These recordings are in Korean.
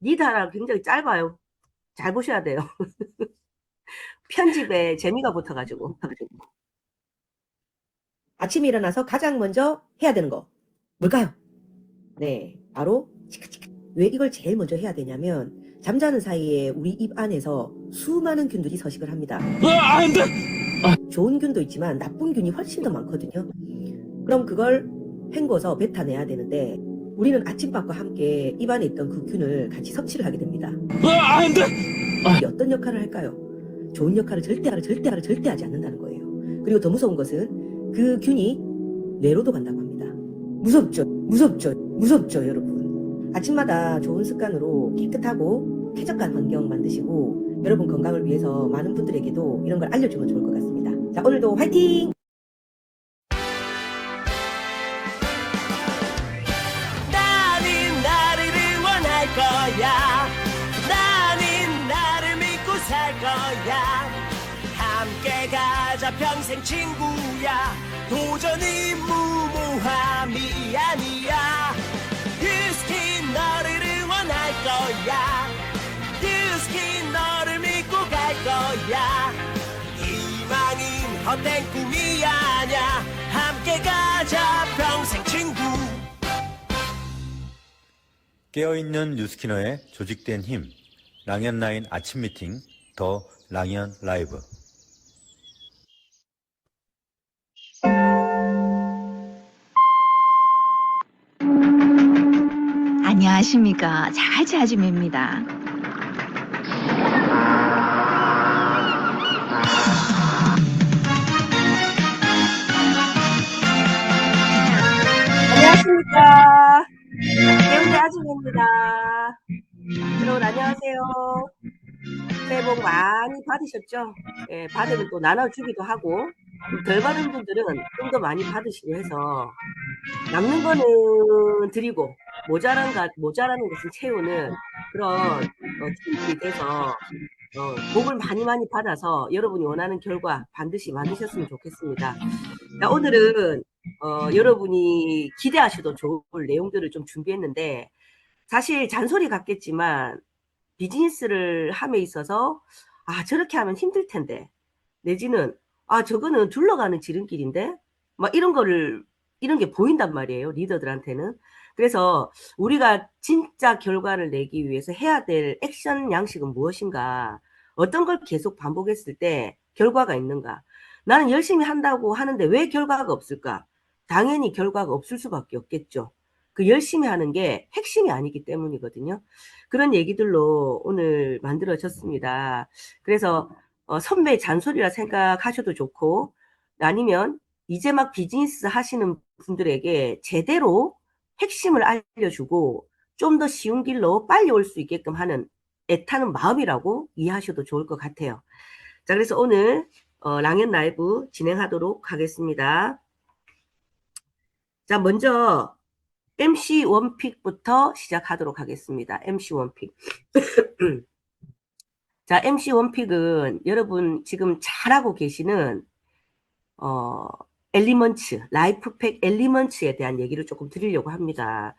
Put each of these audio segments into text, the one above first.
리드하라 굉장히 짧아요. 잘 보셔야 돼요. 편집에 재미가 붙어가지고. 아침에 일어나서 가장 먼저 해야 되는 거 뭘까요? 네, 바로 치카치카. 왜 이걸 제일 먼저 해야 되냐면 잠자는 사이에 우리 입 안에서 수많은 균들이 서식을 합니다. 안 돼! 좋은 균도 있지만 나쁜 균이 훨씬 더 많거든요. 그럼 그걸 헹궈서 뱉어내야 되는데 우리는 아침밥과 함께 입안에 있던 그 균을 같이 섭취를 하게 됩니다. 안 돼! 이게 어떤 역할을 할까요? 좋은 역할을 절대 하지 않는다는 거예요. 그리고 더 무서운 것은 그 균이 뇌로도 간다고 합니다. 무섭죠, 여러분. 아침마다 좋은 습관으로 깨끗하고 쾌적한 환경 만드시고 여러분 건강을 위해서 많은 분들에게도 이런 걸 알려주면 좋을 것 같습니다. 자, 오늘도 화이팅! 나는 나를 응원할 거야. 나는 나를 믿고 살 거야. 함께 가자 평생 친구야. 도전은 무모함이 아니야. 유스킨 너를 응원할 거야. 유스킨 너를 믿고 갈 거야. 희망은 헛된 꿈이 아냐. 함께 가자 평생 친구. 깨어있는 뉴스키너의 조직된 힘, 랑연라인 아침 미팅, 더 랑연 라이브. 안녕하십니까. 자지아줌입니다. 안녕하십니까. 배운대 아줌입니다. 여러분 안녕하세요. 새해 복 많이 받으셨죠? 예, 받으면 또 나눠주기도 하고 덜 받은 분들은 좀 더 많이 받으시고 해서 남는 거는 드리고 모자라는 것은 채우는 그런 팀들이 돼서 복을 많이 받아서 여러분이 원하는 결과 반드시 만드셨으면 좋겠습니다. 자, 오늘은 여러분이 기대하셔도 좋을 내용들을 좀 준비했는데 사실 잔소리 같겠지만 비즈니스를 함에 있어서 저렇게 하면 힘들 텐데 내지는 저거는 둘러가는 지름길인데 막 이런 게 보인단 말이에요, 리더들한테는. 그래서 우리가 진짜 결과를 내기 위해서 해야 될 액션 양식은 무엇인가, 어떤 걸 계속 반복했을 때 결과가 있는가, 나는 열심히 한다고 하는데 왜 결과가 없을까? 당연히 결과가 없을 수밖에 없겠죠. 그 열심히 하는 게 핵심이 아니기 때문이거든요. 그런 얘기들로 오늘 만들어졌습니다. 그래서 선배 잔소리라 생각하셔도 좋고, 아니면 이제 막 비즈니스 하시는 분들에게 제대로 핵심을 알려주고 좀 더 쉬운 길로 빨리 올 수 있게끔 하는 애타는 마음이라고 이해하셔도 좋을 것 같아요. 자, 그래서 오늘 랑연 라이브 진행하도록 하겠습니다. 자, 먼저 MC 원픽부터 시작하도록 하겠습니다. MC 원픽. 자, MC 원픽은 여러분 지금 잘하고 계시는 엘리먼츠, 라이프팩 엘리먼츠에 대한 얘기를 조금 드리려고 합니다.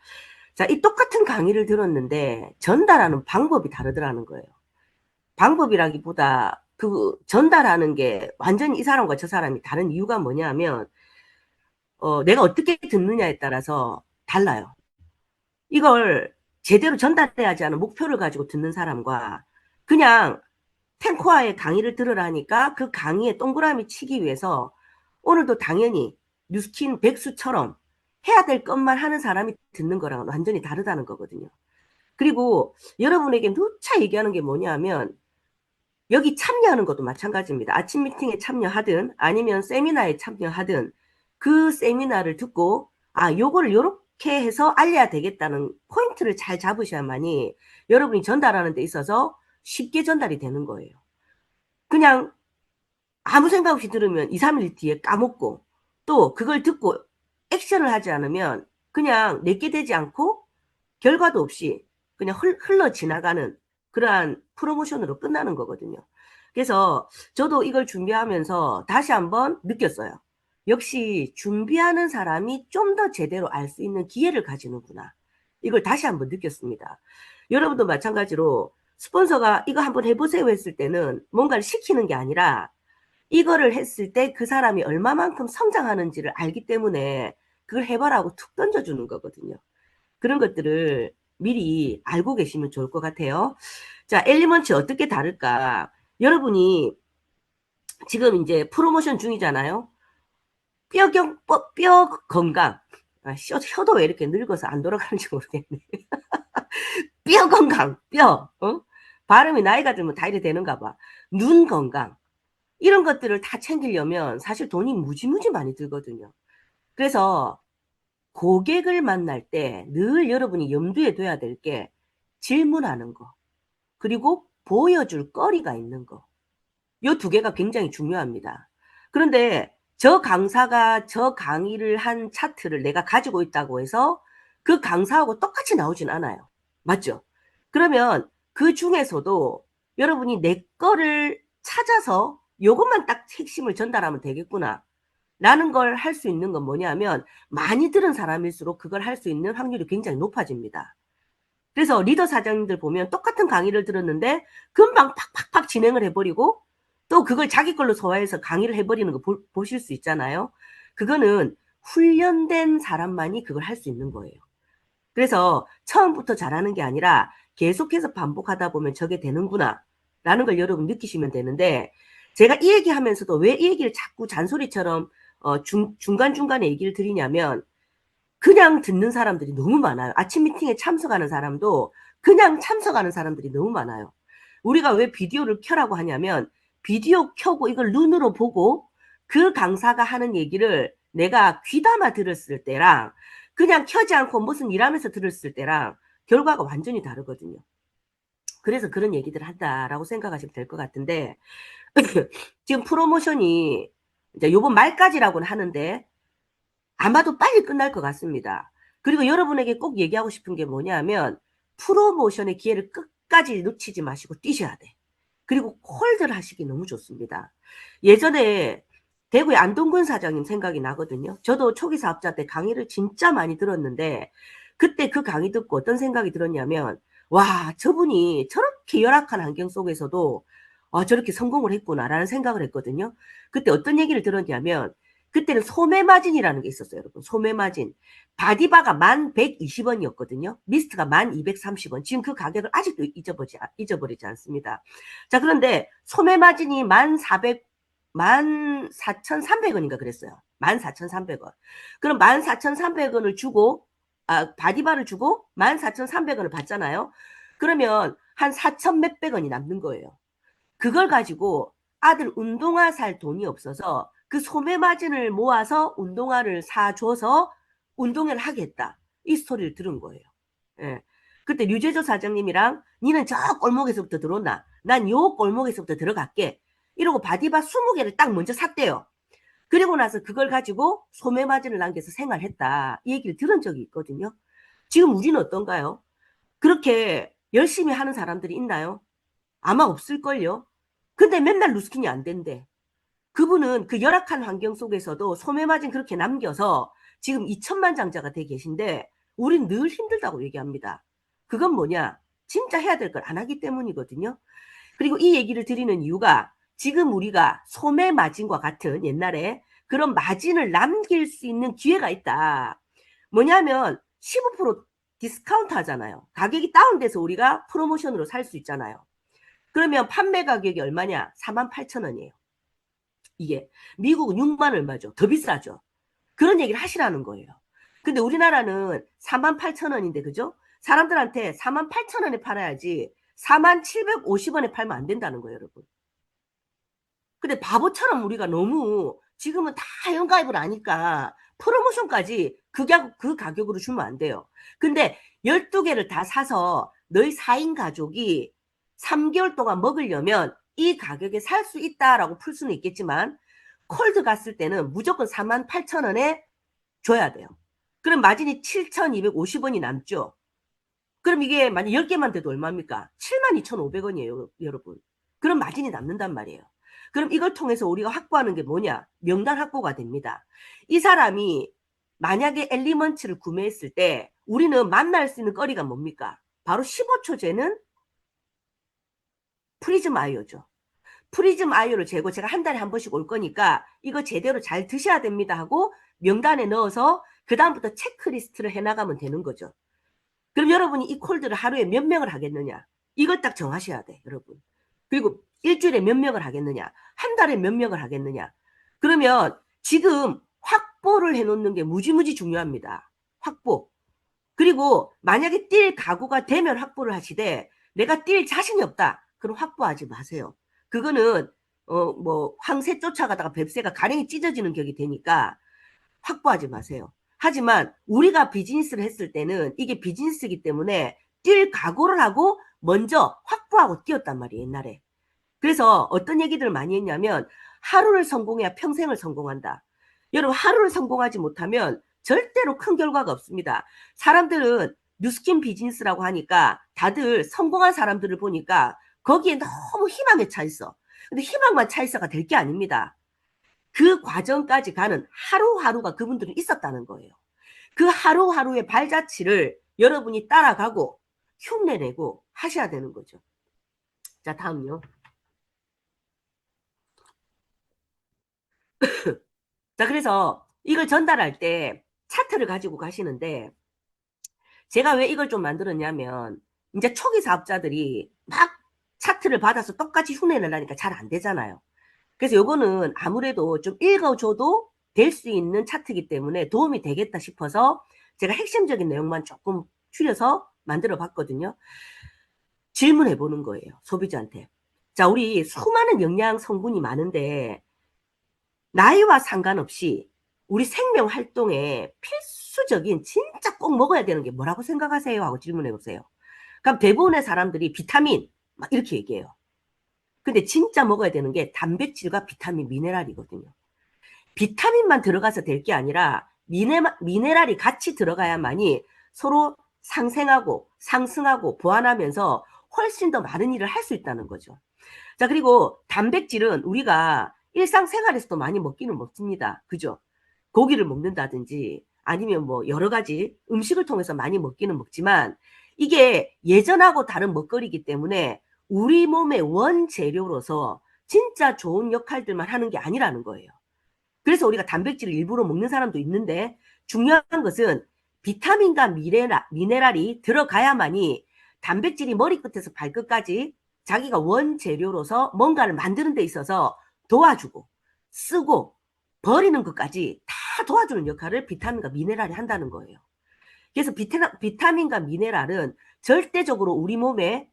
자, 이 똑같은 강의를 들었는데 전달하는 방법이 다르더라는 거예요. 방법이라기보다 그 전달하는 게 완전히 이 사람과 저 사람이 다른 이유가 뭐냐면 내가 어떻게 듣느냐에 따라서 달라요. 이걸 제대로 전달해야 하지 않은 목표를 가지고 듣는 사람과 그냥 탱코아의 강의를 들으라니까 그 강의에 동그라미 치기 위해서 오늘도 당연히 뉴스킨 백수처럼 해야 될 것만 하는 사람이 듣는 거랑은 완전히 다르다는 거거든요. 그리고 여러분에게 누차 얘기하는 게 뭐냐면 여기 참여하는 것도 마찬가지입니다. 아침 미팅에 참여하든 아니면 세미나에 참여하든 그 세미나를 듣고 요거를 요렇게 해서 알려야 되겠다는 포인트를 잘 잡으셔야만이 여러분이 전달하는 데 있어서 쉽게 전달이 되는 거예요. 그냥 아무 생각 없이 들으면 2, 3일 뒤에 까먹고 또 그걸 듣고 액션을 하지 않으면 그냥 내게 되지 않고 결과도 없이 그냥 흘러 지나가는 그러한 프로모션으로 끝나는 거거든요. 그래서 저도 이걸 준비하면서 다시 한번 느꼈어요. 역시 준비하는 사람이 좀 더 제대로 알 수 있는 기회를 가지는구나. 이걸 다시 한번 느꼈습니다. 여러분도 마찬가지로 스폰서가 이거 한번 해보세요 했을 때는 뭔가를 시키는 게 아니라 이거를 했을 때 그 사람이 얼마만큼 성장하는지를 알기 때문에 그걸 해봐라고 툭 던져주는 거거든요. 그런 것들을 미리 알고 계시면 좋을 것 같아요. 자, 엘리먼츠 어떻게 다를까? 여러분이 지금 이제 프로모션 중이잖아요. 뼈 건강. 혀도 왜 이렇게 늙어서 안 돌아가는지 모르겠네. 뼈 건강, 뼈. 발음이 나이가 들면 다 이래 되는가 봐. 눈 건강. 이런 것들을 다 챙기려면 사실 돈이 무지무지 많이 들거든요. 그래서 고객을 만날 때 늘 여러분이 염두에 둬야 될 게 질문하는 거. 그리고 보여줄 거리가 있는 거. 이 두 개가 굉장히 중요합니다. 그런데 저 강사가 저 강의를 한 차트를 내가 가지고 있다고 해서 그 강사하고 똑같이 나오진 않아요. 맞죠? 그러면 그 중에서도 여러분이 내 거를 찾아서 요것만 딱 핵심을 전달하면 되겠구나 라는 걸 할 수 있는 건 뭐냐면 많이 들은 사람일수록 그걸 할 수 있는 확률이 굉장히 높아집니다. 그래서 리더 사장님들 보면 똑같은 강의를 들었는데 금방 팍팍팍 진행을 해버리고 또 그걸 자기 걸로 소화해서 강의를 해버리는 거 보실 수 있잖아요. 그거는 훈련된 사람만이 그걸 할 수 있는 거예요. 그래서 처음부터 잘하는 게 아니라 계속해서 반복하다 보면 저게 되는구나 라는 걸 여러분 느끼시면 되는데 제가 이 얘기하면서도 왜 이 얘기를 자꾸 잔소리처럼 중간중간에 얘기를 드리냐면 그냥 듣는 사람들이 너무 많아요. 아침 미팅에 참석하는 사람도 그냥 참석하는 사람들이 너무 많아요. 우리가 왜 비디오를 켜라고 하냐면 비디오 켜고 이걸 눈으로 보고 그 강사가 하는 얘기를 내가 귀담아 들었을 때랑 그냥 켜지 않고 무슨 일하면서 들었을 때랑 결과가 완전히 다르거든요. 그래서 그런 얘기들을 한다라고 생각하시면 될 것 같은데 지금 프로모션이 이제 요번 말까지라고는 하는데 아마도 빨리 끝날 것 같습니다. 그리고 여러분에게 꼭 얘기하고 싶은 게 뭐냐면 프로모션의 기회를 끝까지 놓치지 마시고 뛰셔야 돼. 그리고 콜드를 하시기 너무 좋습니다. 예전에 대구의 안동근 사장님 생각이 나거든요. 저도 초기 사업자 때 강의를 진짜 많이 들었는데 그때 그 강의 듣고 어떤 생각이 들었냐면 와, 저분이 저렇게 열악한 환경 속에서도 저렇게 성공을 했구나라는 생각을 했거든요. 그때 어떤 얘기를 들었냐면 그때는 소매마진이라는 게 있었어요, 여러분. 소매마진. 바디바가 1120원이었거든요. 미스트가 1230원. 지금 그 가격을 아직도 잊어버리지 않습니다. 자, 그런데 소매마진이 14,300원인가 그랬어요. 14,300원. 그럼 14,300원을 주고, 바디바를 주고 14,300원을 받잖아요. 그러면 한 4천 몇백 원이 남는 거예요. 그걸 가지고 아들 운동화 살 돈이 없어서 그 소매마진을 모아서 운동화를 사줘서 운동회를 하겠다. 이 스토리를 들은 거예요. 예. 그때 류재조 사장님이랑 니는 저 골목에서부터 들어오나 난 요 골목에서부터 들어갈게. 이러고 바디바 20개를 딱 먼저 샀대요. 그리고 나서 그걸 가지고 소매마진을 남겨서 생활했다. 이 얘기를 들은 적이 있거든요. 지금 우리는 어떤가요? 그렇게 열심히 하는 사람들이 있나요? 아마 없을걸요. 근데 맨날 루스킨이 안 된대. 그분은 그 열악한 환경 속에서도 소매마진 그렇게 남겨서 지금 2천만 장자가 돼 계신데 우린 늘 힘들다고 얘기합니다. 그건 뭐냐? 진짜 해야 될 걸 안 하기 때문이거든요. 그리고 이 얘기를 드리는 이유가 지금 우리가 소매마진과 같은 옛날에 그런 마진을 남길 수 있는 기회가 있다. 뭐냐면 15% 디스카운트 하잖아요. 가격이 다운돼서 우리가 프로모션으로 살 수 있잖아요. 그러면 판매 가격이 얼마냐? 48,000원이에요. 이게 미국은 6만 얼마죠. 더 비싸죠. 그런 얘기를 하시라는 거예요. 근데 우리나라는 48,000원인데 그죠? 사람들한테 48,000원에 팔아야지 4750원에 팔면 안 된다는 거예요, 여러분. 근데 바보처럼 우리가 너무 지금은 다 회원가입을 하니까 프로모션까지 그 가격으로 주면 안 돼요. 근데 12개를 다 사서 너희 4인 가족이 3개월 동안 먹으려면 이 가격에 살 수 있다라고 풀 수는 있겠지만 콜드 갔을 때는 무조건 48,000원에 줘야 돼요. 그럼 마진이 7,250원이 남죠. 그럼 이게 만약 10개만 돼도 얼마입니까? 72,500원이에요, 여러분. 그럼 마진이 남는단 말이에요. 그럼 이걸 통해서 우리가 확보하는 게 뭐냐? 명단 확보가 됩니다. 이 사람이 만약에 엘리먼츠를 구매했을 때 우리는 만날 수 있는 거리가 뭡니까? 바로 15초제는 프리즘 아이오죠. 프리즘 아이오를 재고 제가 한 달에 한 번씩 올 거니까 이거 제대로 잘 드셔야 됩니다 하고 명단에 넣어서 그 다음부터 체크리스트를 해나가면 되는 거죠. 그럼 여러분이 이 콜드를 하루에 몇 명을 하겠느냐? 이걸 딱 정하셔야 돼, 여러분. 그리고 일주일에 몇 명을 하겠느냐? 한 달에 몇 명을 하겠느냐? 그러면 지금 확보를 해놓는 게 무지무지 중요합니다. 확보. 그리고 만약에 뛸 각오가 되면 확보를 하시되 내가 뛸 자신이 없다. 그럼 확보하지 마세요. 그거는 뭐 황새 쫓아가다가 뱁새가 가랭이 찢어지는 격이 되니까 확보하지 마세요. 하지만 우리가 비즈니스를 했을 때는 이게 비즈니스이기 때문에 뛸 각오를 하고 먼저 확보하고 뛰었단 말이에요, 옛날에. 그래서 어떤 얘기들을 많이 했냐면 하루를 성공해야 평생을 성공한다. 여러분, 하루를 성공하지 못하면 절대로 큰 결과가 없습니다. 사람들은 뉴스킨 비즈니스라고 하니까 다들 성공한 사람들을 보니까 거기에 너무 희망에 차 있어. 근데 희망만 차 있어가 될 게 아닙니다. 그 과정까지 가는 하루하루가 그분들은 있었다는 거예요. 그 하루하루의 발자취를 여러분이 따라가고 흉내내고 하셔야 되는 거죠. 자, 다음요. 자, 그래서 이걸 전달할 때 차트를 가지고 가시는데 제가 왜 이걸 좀 만들었냐면 이제 초기 사업자들이 막 차트를 받아서 똑같이 흉내내려니까 잘 안 되잖아요. 그래서 요거는 아무래도 좀 읽어줘도 될 수 있는 차트이기 때문에 도움이 되겠다 싶어서 제가 핵심적인 내용만 조금 추려서 만들어 봤거든요. 질문해 보는 거예요, 소비자한테. 자, 우리 수많은 영양 성분이 많은데 나이와 상관없이 우리 생명 활동에 필수적인 진짜 꼭 먹어야 되는 게 뭐라고 생각하세요? 하고 질문해 보세요. 그럼 대부분의 사람들이 비타민 막 이렇게 얘기해요. 근데 진짜 먹어야 되는 게 단백질과 비타민, 미네랄이거든요. 비타민만 들어가서 될 게 아니라 미네랄이 같이 들어가야만이 서로 상생하고 상승하고 보완하면서 훨씬 더 많은 일을 할 수 있다는 거죠. 자, 그리고 단백질은 우리가 일상생활에서도 많이 먹기는 먹습니다. 그죠? 고기를 먹는다든지 아니면 뭐 여러 가지 음식을 통해서 많이 먹기는 먹지만 이게 예전하고 다른 먹거리이기 때문에 우리 몸의 원재료로서 진짜 좋은 역할들만 하는 게 아니라는 거예요. 그래서 우리가 단백질을 일부러 먹는 사람도 있는데 중요한 것은 비타민과 미네랄이 들어가야만이 단백질이 머리끝에서 발끝까지 자기가 원재료로서 뭔가를 만드는 데 있어서 도와주고 쓰고 버리는 것까지 다 도와주는 역할을 비타민과 미네랄이 한다는 거예요. 그래서 비타민과 미네랄은 절대적으로 우리 몸에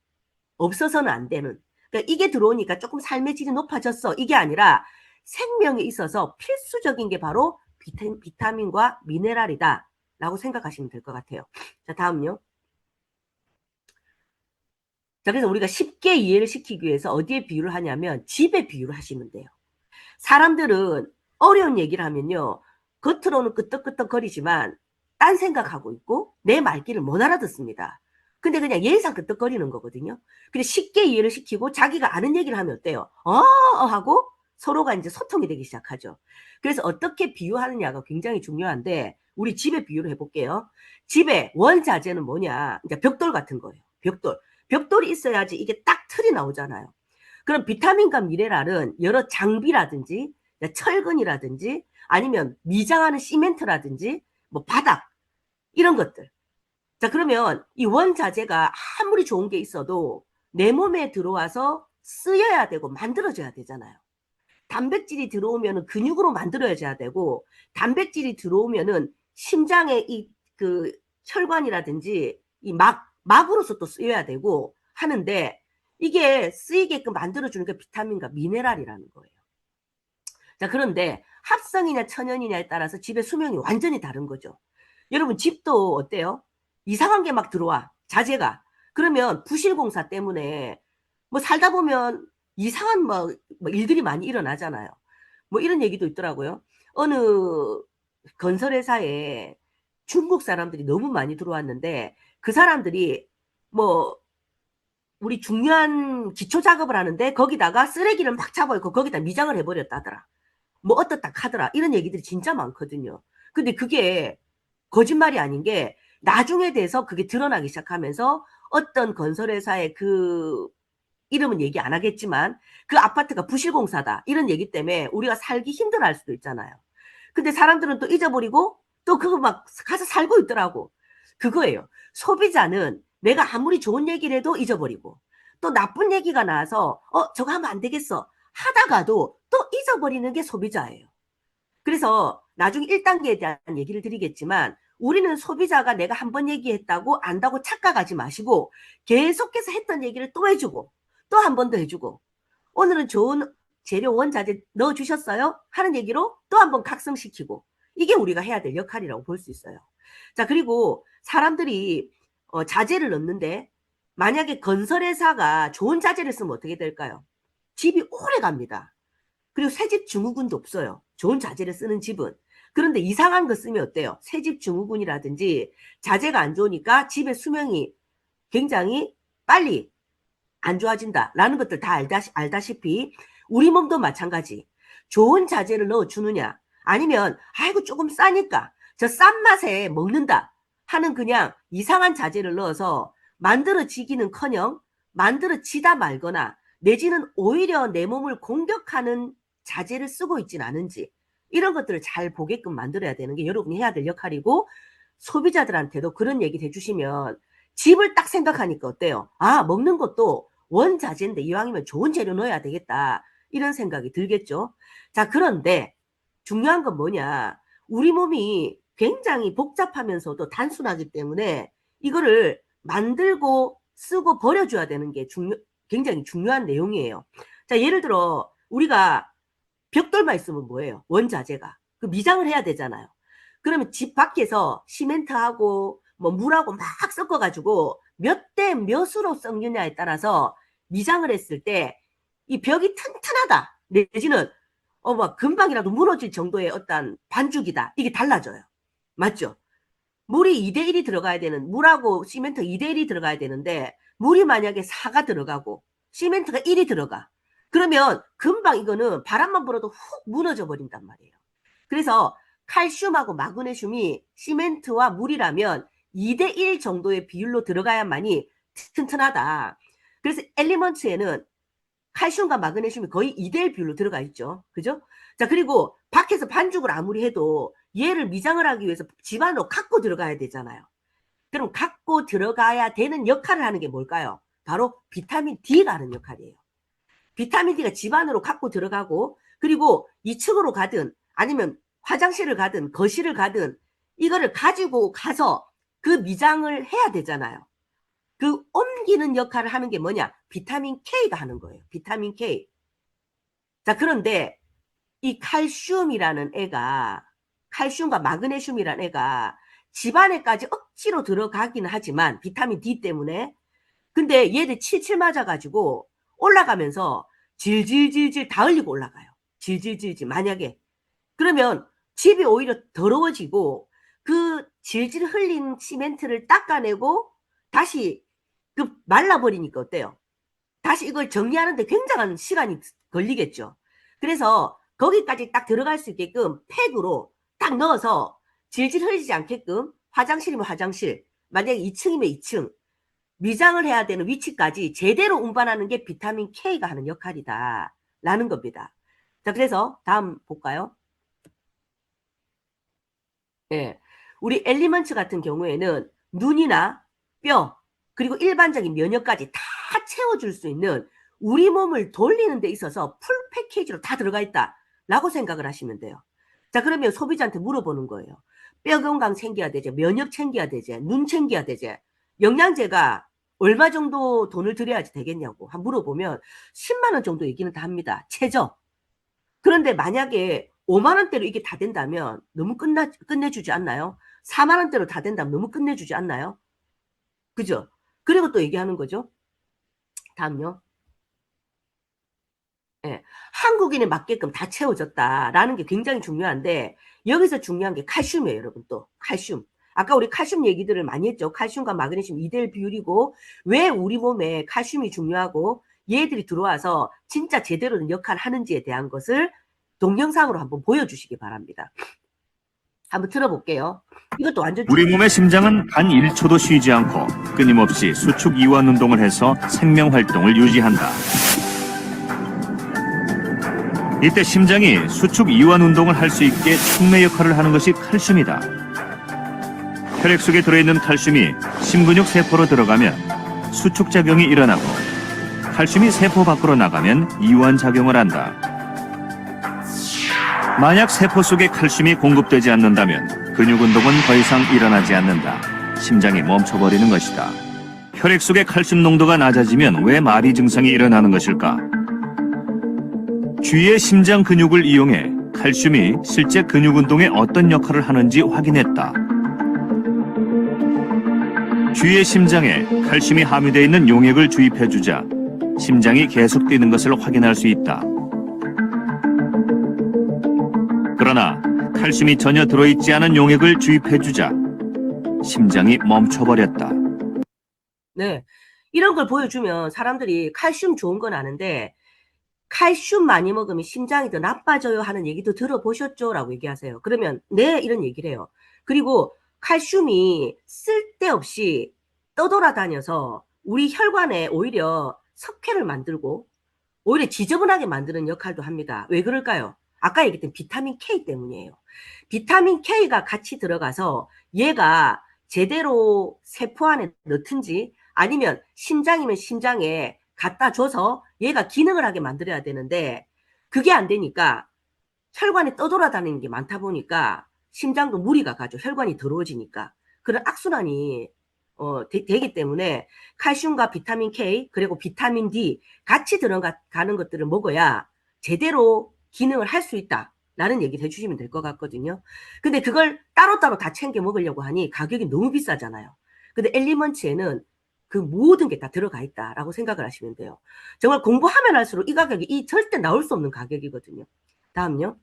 없어서는 안 되는, 그러니까 이게 들어오니까 조금 삶의 질이 높아졌어, 이게 아니라 생명에 있어서 필수적인 게 바로 비타민과 미네랄이다 라고 생각하시면 될 것 같아요. 자, 다음요. 자, 그래서 우리가 쉽게 이해를 시키기 위해서 어디에 비유를 하냐면 집에 비유를 하시면 돼요. 사람들은 어려운 얘기를 하면요, 겉으로는 끄떡끄떡거리지만 딴 생각하고 있고 내 말귀를 못 알아듣습니다. 근데 그냥 예의상 끄떡거리는 거거든요. 근데 쉽게 이해를 시키고 자기가 아는 얘기를 하면 어때요? 하고 서로가 이제 소통이 되기 시작하죠. 그래서 어떻게 비유하느냐가 굉장히 중요한데 우리 집에 비유를 해볼게요. 집에 원자재는 뭐냐? 이제 벽돌 같은 거예요. 벽돌. 벽돌이 있어야지 이게 딱 틀이 나오잖아요. 그럼 비타민과 미네랄은 여러 장비라든지 철근이라든지 아니면 미장하는 시멘트라든지 뭐 바닥 이런 것들. 자, 그러면 이 원자재가 아무리 좋은 게 있어도 내 몸에 들어와서 쓰여야 되고 만들어져야 되잖아요. 단백질이 들어오면은 근육으로 만들어져야 되고 단백질이 들어오면은 심장의 이 그 혈관이라든지 이 막으로서 또 쓰여야 되고 하는데 이게 쓰이게끔 만들어주는 게 비타민과 미네랄이라는 거예요. 자, 그런데 합성이냐 천연이냐에 따라서 집의 수명이 완전히 다른 거죠. 여러분 집도 어때요? 이상한 게 막 들어와, 자재가. 그러면 부실공사 때문에 뭐 살다 보면 이상한 뭐 일들이 많이 일어나잖아요. 뭐 이런 얘기도 있더라고요. 어느 건설회사에 중국 사람들이 너무 많이 들어왔는데 그 사람들이 뭐 우리 중요한 기초 작업을 하는데 거기다가 쓰레기를 막 잡아있고 거기다 미장을 해버렸다더라. 뭐 어떻다 하더라. 이런 얘기들이 진짜 많거든요. 근데 그게 거짓말이 아닌 게 나중에 돼서 그게 드러나기 시작하면서 어떤 건설회사의 그 이름은 얘기 안 하겠지만 그 아파트가 부실공사다 이런 얘기 때문에 우리가 살기 힘들어할 수도 있잖아요. 근데 사람들은 또 잊어버리고 또 그거 막 가서 살고 있더라고. 그거예요. 소비자는 내가 아무리 좋은 얘기를 해도 잊어버리고 또 나쁜 얘기가 나와서 저거 하면 안 되겠어 하다가도 또 잊어버리는 게 소비자예요. 그래서 나중에 1단계에 대한 얘기를 드리겠지만 우리는 소비자가 내가 한 번 얘기했다고 안다고 착각하지 마시고 계속해서 했던 얘기를 또 해주고 또 한 번 더 해주고 오늘은 좋은 재료 원자재 넣어주셨어요? 하는 얘기로 또 한 번 각성시키고 이게 우리가 해야 될 역할이라고 볼 수 있어요. 자, 그리고 사람들이 자재를 넣는데 만약에 건설회사가 좋은 자재를 쓰면 어떻게 될까요? 집이 오래 갑니다. 그리고 새집 증후군도 없어요. 좋은 자재를 쓰는 집은. 그런데 이상한 거 쓰면 어때요? 새집 증후군이라든지 자재가 안 좋으니까 집의 수명이 굉장히 빨리 안 좋아진다라는 것들 다 알다시피 우리 몸도 마찬가지. 좋은 자재를 넣어주느냐 아니면 아이고 조금 싸니까 저 싼 맛에 먹는다 하는 그냥 이상한 자재를 넣어서 만들어지기는커녕 만들어지다 말거나 내지는 오히려 내 몸을 공격하는 자재를 쓰고 있진 않은지 이런 것들을 잘 보게끔 만들어야 되는 게 여러분이 해야 될 역할이고 소비자들한테도 그런 얘기를 해주시면 집을 딱 생각하니까 어때요? 아, 먹는 것도 원자재인데 이왕이면 좋은 재료 넣어야 되겠다 이런 생각이 들겠죠. 자, 그런데 중요한 건 뭐냐, 우리 몸이 굉장히 복잡하면서도 단순하기 때문에 이거를 만들고 쓰고 버려줘야 되는 게 굉장히 중요한 내용이에요. 자, 예를 들어 우리가 벽돌만 있으면 뭐예요? 원자재가. 그 미장을 해야 되잖아요. 그러면 집 밖에서 시멘트하고 뭐 물하고 막 섞어가지고 몇 대 몇으로 섞느냐에 따라서 미장을 했을 때 이 벽이 튼튼하다 내지는 막 금방이라도 무너질 정도의 어떤 반죽이다 이게 달라져요. 맞죠? 물이 2대1이 들어가야 되는, 물하고 시멘트 2대1이 들어가야 되는데 물이 만약에 4가 들어가고 시멘트가 1이 들어가. 그러면 금방 이거는 바람만 불어도 훅 무너져 버린단 말이에요. 그래서 칼슘하고 마그네슘이 시멘트와 물이라면 2대1 정도의 비율로 들어가야만이 튼튼하다. 그래서 엘리먼트에는 칼슘과 마그네슘이 거의 2대1 비율로 들어가 있죠. 그죠? 자, 그리고 밖에서 반죽을 아무리 해도 얘를 미장을 하기 위해서 집 안으로 갖고 들어가야 되잖아요. 그럼 갖고 들어가야 되는 역할을 하는 게 뭘까요? 바로 비타민 D가 하는 역할이에요. 비타민 D가 집 안으로 갖고 들어가고 그리고 2층으로 가든 아니면 화장실을 가든 거실을 가든 이거를 가지고 가서 그 미장을 해야 되잖아요. 그 옮기는 역할을 하는 게 뭐냐? 비타민 K가 하는 거예요. 비타민 K. 자, 그런데 이 칼슘이라는 애가, 칼슘과 마그네슘이라는 애가 집안에까지 억지로 들어가기는 하지만 비타민 D 때문에, 근데 얘들 칠칠 맞아가지고 올라가면서 질질질질 다 흘리고 올라가요. 질질질질. 만약에 그러면 집이 오히려 더러워지고 그 질질 흘린 시멘트를 닦아내고 다시 그 말라버리니까 어때요? 다시 이걸 정리하는데 굉장한 시간이 걸리겠죠. 그래서 거기까지 딱 들어갈 수 있게끔 팩으로 딱 넣어서 질질 흘리지 않게끔 화장실이면 화장실, 만약에 2층이면 2층 미장을 해야 되는 위치까지 제대로 운반하는 게 비타민 K가 하는 역할이다 라는 겁니다. 자, 그래서 다음 볼까요? 예, 우리 엘리먼트 같은 경우에는 눈이나 뼈 그리고 일반적인 면역까지 다 채워줄 수 있는 우리 몸을 돌리는 데 있어서 풀 패키지로 다 들어가 있다 라고 생각을 하시면 돼요. 자, 그러면 소비자한테 물어보는 거예요. 뼈 건강 챙겨야 되지, 면역 챙겨야 되지, 눈 챙겨야 되지, 영양제가 얼마 정도 돈을 들여야지 되겠냐고 물어보면 10만 원 정도 얘기는 다 합니다. 최저. 그런데 만약에 5만 원대로 이게 다 된다면 너무 끝내주지 않나요? 4만 원대로 다 된다면 너무 끝내주지 않나요? 그죠? 그리고 또 얘기하는 거죠. 다음요. 예, 한국인에 맞게끔 다 채워졌다라는 게 굉장히 중요한데 여기서 중요한 게 칼슘이에요, 여러분. 또 칼슘. 아까 우리 칼슘 얘기들을 많이 했죠. 칼슘과 마그네슘 2대1 비율이고 왜 우리 몸에 칼슘이 중요하고 얘들이 들어와서 진짜 제대로 역할을 하는지에 대한 것을 동영상으로 한번 보여주시기 바랍니다. 한번 들어볼게요. 이것도 완전 우리 몸의 심장은 단 1초도 쉬지 않고 끊임없이 수축 이완 운동을 해서 생명 활동을 유지한다. 이때 심장이 수축 이완 운동을 할 수 있게 촉매 역할을 하는 것이 칼슘이다. 혈액 속에 들어있는 칼슘이 심근육 세포로 들어가면 수축 작용이 일어나고 칼슘이 세포 밖으로 나가면 이완 작용을 한다. 만약 세포 속에 칼슘이 공급되지 않는다면 근육 운동은 더 이상 일어나지 않는다. 심장이 멈춰버리는 것이다. 혈액 속의 칼슘 농도가 낮아지면 왜 마비 증상이 일어나는 것일까? 쥐의 심장 근육을 이용해 칼슘이 실제 근육 운동에 어떤 역할을 하는지 확인했다. 쥐의 심장에 칼슘이 함유되어 있는 용액을 주입해주자 심장이 계속 뛰는 것을 확인할 수 있다. 그러나 칼슘이 전혀 들어있지 않은 용액을 주입해주자 심장이 멈춰버렸다. 네. 이런 걸 보여주면 사람들이 칼슘 좋은 건 아는데 칼슘 많이 먹으면 심장이 더 나빠져요 하는 얘기도 들어보셨죠? 라고 얘기하세요. 그러면 네, 이런 얘기를 해요. 그리고 칼슘이 쓸데없이 떠돌아다녀서 우리 혈관에 오히려 석회를 만들고 오히려 지저분하게 만드는 역할도 합니다. 왜 그럴까요? 아까 얘기했던 비타민 K 때문이에요. 비타민 K가 같이 들어가서 얘가 제대로 세포 안에 넣든지 아니면 심장이면 심장에 갖다 줘서 얘가 기능을 하게 만들어야 되는데 그게 안 되니까 혈관에 떠돌아다니는 게 많다 보니까 심장도 무리가 가죠. 혈관이 더러워지니까. 그런 악순환이 되기 때문에 칼슘과 비타민 K 그리고 비타민 D 같이 들어가는 것들을 먹어야 제대로 기능을 할 수 있다. 라는 얘기를 해주시면 될 것 같거든요. 근데 그걸 따로따로 다 챙겨 먹으려고 하니 가격이 너무 비싸잖아요. 근데 엘리먼츠에는 그 모든 게 다 들어가 있다라고 생각을 하시면 돼요. 정말 공부하면 할수록 이 가격이 절대 나올 수 없는 가격이거든요. 다음요.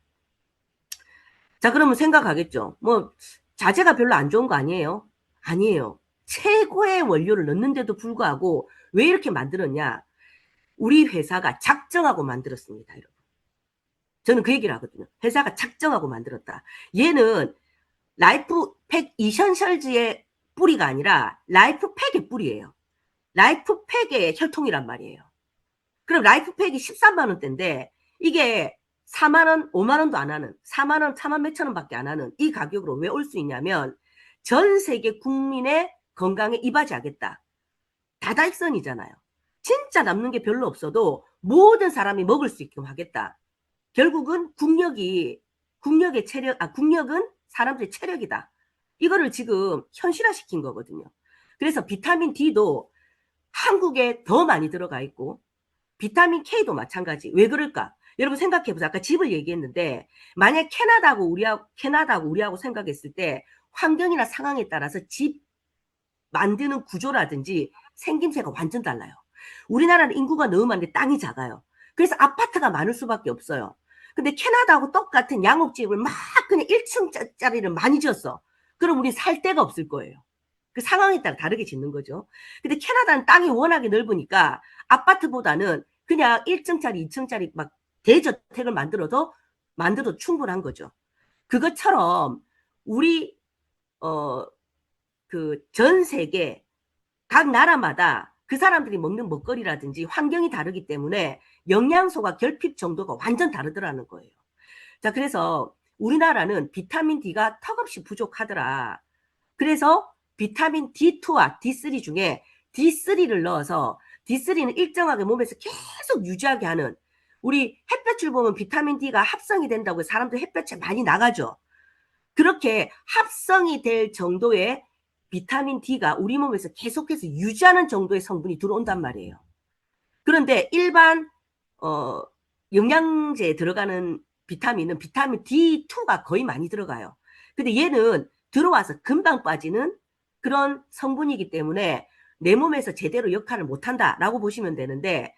자, 그러면 생각하겠죠. 뭐 자재가 별로 안 좋은 거 아니에요? 아니에요. 최고의 원료를 넣는데도 불구하고 왜 이렇게 만들었냐? 우리 회사가 작정하고 만들었습니다, 여러분. 저는 그 얘기를 하거든요. 회사가 작정하고 만들었다. 얘는 라이프팩 이션셜즈의 뿌리가 아니라 라이프팩의 뿌리예요. 라이프팩의 혈통이란 말이에요. 그럼 라이프팩이 13만 원대인데 이게 4만 원, 5만 원도 안 하는 4만 원, 4만 몇천 원밖에 안 하는 이 가격으로 왜 올 수 있냐면 전 세계 국민의 건강에 이바지하겠다. 다다익선이잖아요. 진짜 남는 게 별로 없어도 모든 사람이 먹을 수 있게 하겠다. 결국은 국력은 사람들의 체력이다. 이거를 지금 현실화시킨 거거든요. 그래서 비타민 D도 한국에 더 많이 들어가 있고 비타민 K도 마찬가지. 왜 그럴까? 여러분 생각해보세요. 아까 집을 얘기했는데 만약 캐나다하고 우리하고 생각했을 때 환경이나 상황에 따라서 집 만드는 구조라든지 생김새가 완전 달라요. 우리나라는 인구가 너무 많은데 땅이 작아요. 그래서 아파트가 많을 수밖에 없어요. 근데 캐나다하고 똑같은 양옥집을 막 그냥 1층짜리를 많이 지었어. 그럼 우리 살 데가 없을 거예요. 그 상황에 따라 다르게 짓는 거죠. 근데 캐나다는 땅이 워낙에 넓으니까 아파트보다는 그냥 1층짜리, 2층짜리 막 대저택을 만들어도 충분한 거죠. 그것처럼 우리 그 전 세계 각 나라마다 그 사람들이 먹는 먹거리라든지 환경이 다르기 때문에 영양소가 결핍 정도가 완전 다르더라는 거예요. 자, 그래서 우리나라는 비타민 D가 턱없이 부족하더라. 그래서 비타민 D2와 D3 중에 D3를 넣어서 D3는 일정하게 몸에서 계속 유지하게 하는 우리 햇볕을 보면 비타민 D가 합성이 된다고 사람들 햇볕에 많이 나가죠. 그렇게 합성이 될 정도의 비타민 D가 우리 몸에서 계속해서 유지하는 정도의 성분이 들어온단 말이에요. 그런데 일반 영양제에 들어가는 비타민은 비타민 D2가 거의 많이 들어가요. 근데 얘는 들어와서 금방 빠지는 그런 성분이기 때문에 내 몸에서 제대로 역할을 못한다라고 보시면 되는데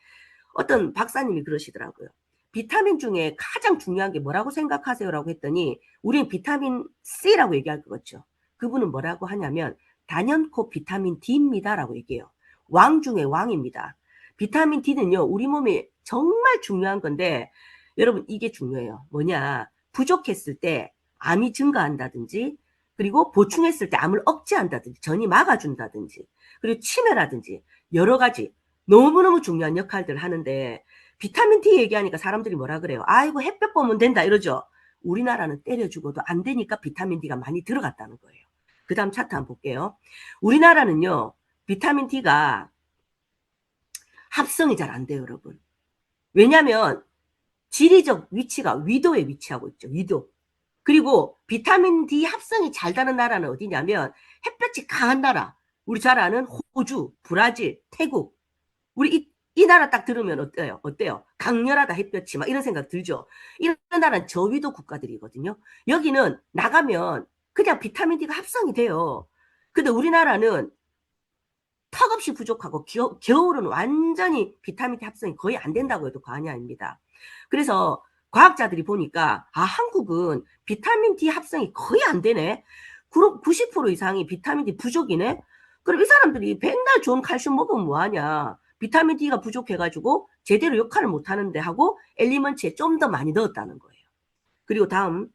어떤 박사님이 그러시더라고요. 비타민 중에 가장 중요한 게 뭐라고 생각하세요? 라고 했더니 우리는 비타민 C라고 얘기할 것 같죠. 그분은 뭐라고 하냐면 단연코 비타민 D입니다 라고 얘기해요. 왕 중에 왕입니다. 비타민 D는요 우리 몸에 정말 중요한 건데 여러분 이게 중요해요. 뭐냐 부족했을 때 암이 증가한다든지, 그리고 보충했을 때 암을 억제한다든지, 전이 막아준다든지, 그리고 치매라든지 여러 가지 너무너무 중요한 역할들을 하는데, 비타민 D 얘기하니까 사람들이 뭐라 그래요? 아이고 햇볕 보면 된다 이러죠. 우리나라는 때려 죽어도 안 되니까 비타민 D가 많이 들어갔다는 거예요. 그 다음 차트 한번 볼게요. 우리나라는요, 비타민 D가 합성이 잘 안 돼요, 여러분. 왜냐면 지리적 위치가 위도에 위치하고 있죠. 위도. 그리고 비타민 D 합성이 잘 되는 나라는 어디냐면 햇볕이 강한 나라. 우리 잘 아는 호주, 브라질, 태국. 우리 이 나라 딱 들으면 어때요? 어때요? 강렬하다 햇볕이 막 이런 생각 들죠. 이런 나라는 저위도 국가들이거든요. 여기는 나가면 그냥 비타민 D가 합성이 돼요. 근데 우리나라는 턱없이 부족하고 겨울은 완전히 비타민 D 합성이 거의 안 된다고 해도 과언이 아닙니다. 그래서 과학자들이 보니까 한국은 비타민 D 합성이 거의 안 되네. 90% 이상이 비타민 D 부족이네. 그럼 이 사람들이 맨날 좋은 칼슘 먹으면 뭐하냐. 비타민 D가 부족해가지고 제대로 역할을 못하는데 하고 엘리먼트에 좀 더 많이 넣었다는 거예요. 그리고 다음.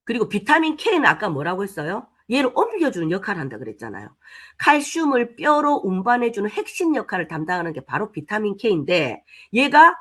그리고 비타민 K는 아까 뭐라고 했어요? 얘를 옮겨주는 역할을 한다 그랬잖아요. 칼슘을 뼈로 운반해주는 핵심 역할을 담당하는 게 바로 비타민 K인데 얘가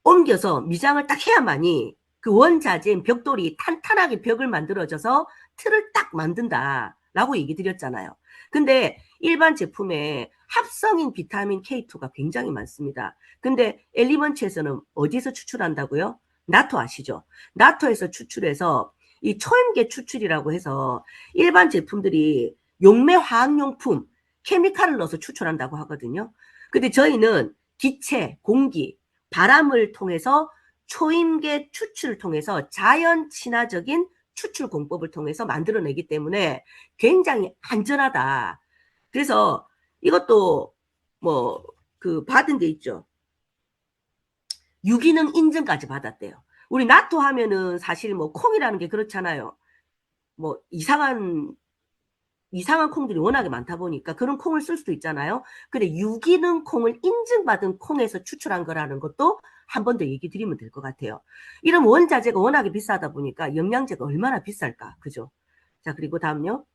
옮겨서 미장을 딱 해야만이 그 원자재인 벽돌이 탄탄하게 벽을 만들어져서 틀을 딱 만든다라고 얘기 드렸잖아요. 근데 일반 제품에 합성인 비타민 K2가 굉장히 많습니다. 근데 엘리먼트에서는 어디서 추출한다고요? 나토 아시죠? 나토에서 추출해서 이 초임계 추출이라고 해서 일반 제품들이 용매 화학용품, 케미칼을 넣어서 추출한다고 하거든요. 근데 저희는 기체, 공기, 바람을 통해서 초임계 추출을 통해서 자연 친화적인 추출 공법을 통해서 만들어내기 때문에 굉장히 안전하다. 그래서 이것도 뭐 그 받은 데 있죠. 유기능 인증까지 받았대요. 우리 나토 하면은 사실 뭐 콩이라는 게 그렇잖아요. 뭐 이상한 콩들이 워낙에 많다 보니까 그런 콩을 쓸 수도 있잖아요. 근데 유기능 콩을 인증받은 콩에서 추출한 거라는 것도 한 번 더 얘기 드리면 될 것 같아요. 이런 원자재가 워낙에 비싸다 보니까 영양제가 얼마나 비쌀까. 그죠? 자, 그리고 다음요.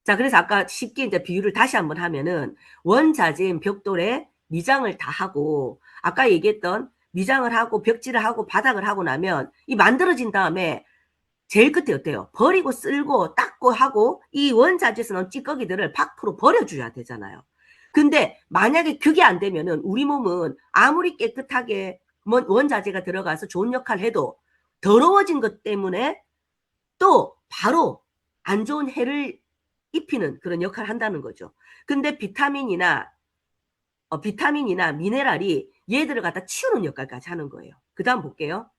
자, 그래서 아까 쉽게 이제 비유를 다시 한번 하면은 원자재인 벽돌에 미장을 다 하고 아까 얘기했던 미장을 하고 벽지를 하고 바닥을 하고 나면 이 만들어진 다음에 제일 끝에 어때요? 버리고 쓸고 닦고 하고 이 원자재에서 나온 찌꺼기들을 밖으로 버려줘야 되잖아요. 근데 만약에 그게 안 되면은 우리 몸은 아무리 깨끗하게 원자재가 들어가서 좋은 역할을 해도 더러워진 것 때문에 또 바로 안 좋은 해를 입히는 그런 역할을 한다는 거죠. 근데 비타민이나 미네랄이 얘들을 갖다 치우는 역할까지 하는 거예요. 그 다음 볼게요.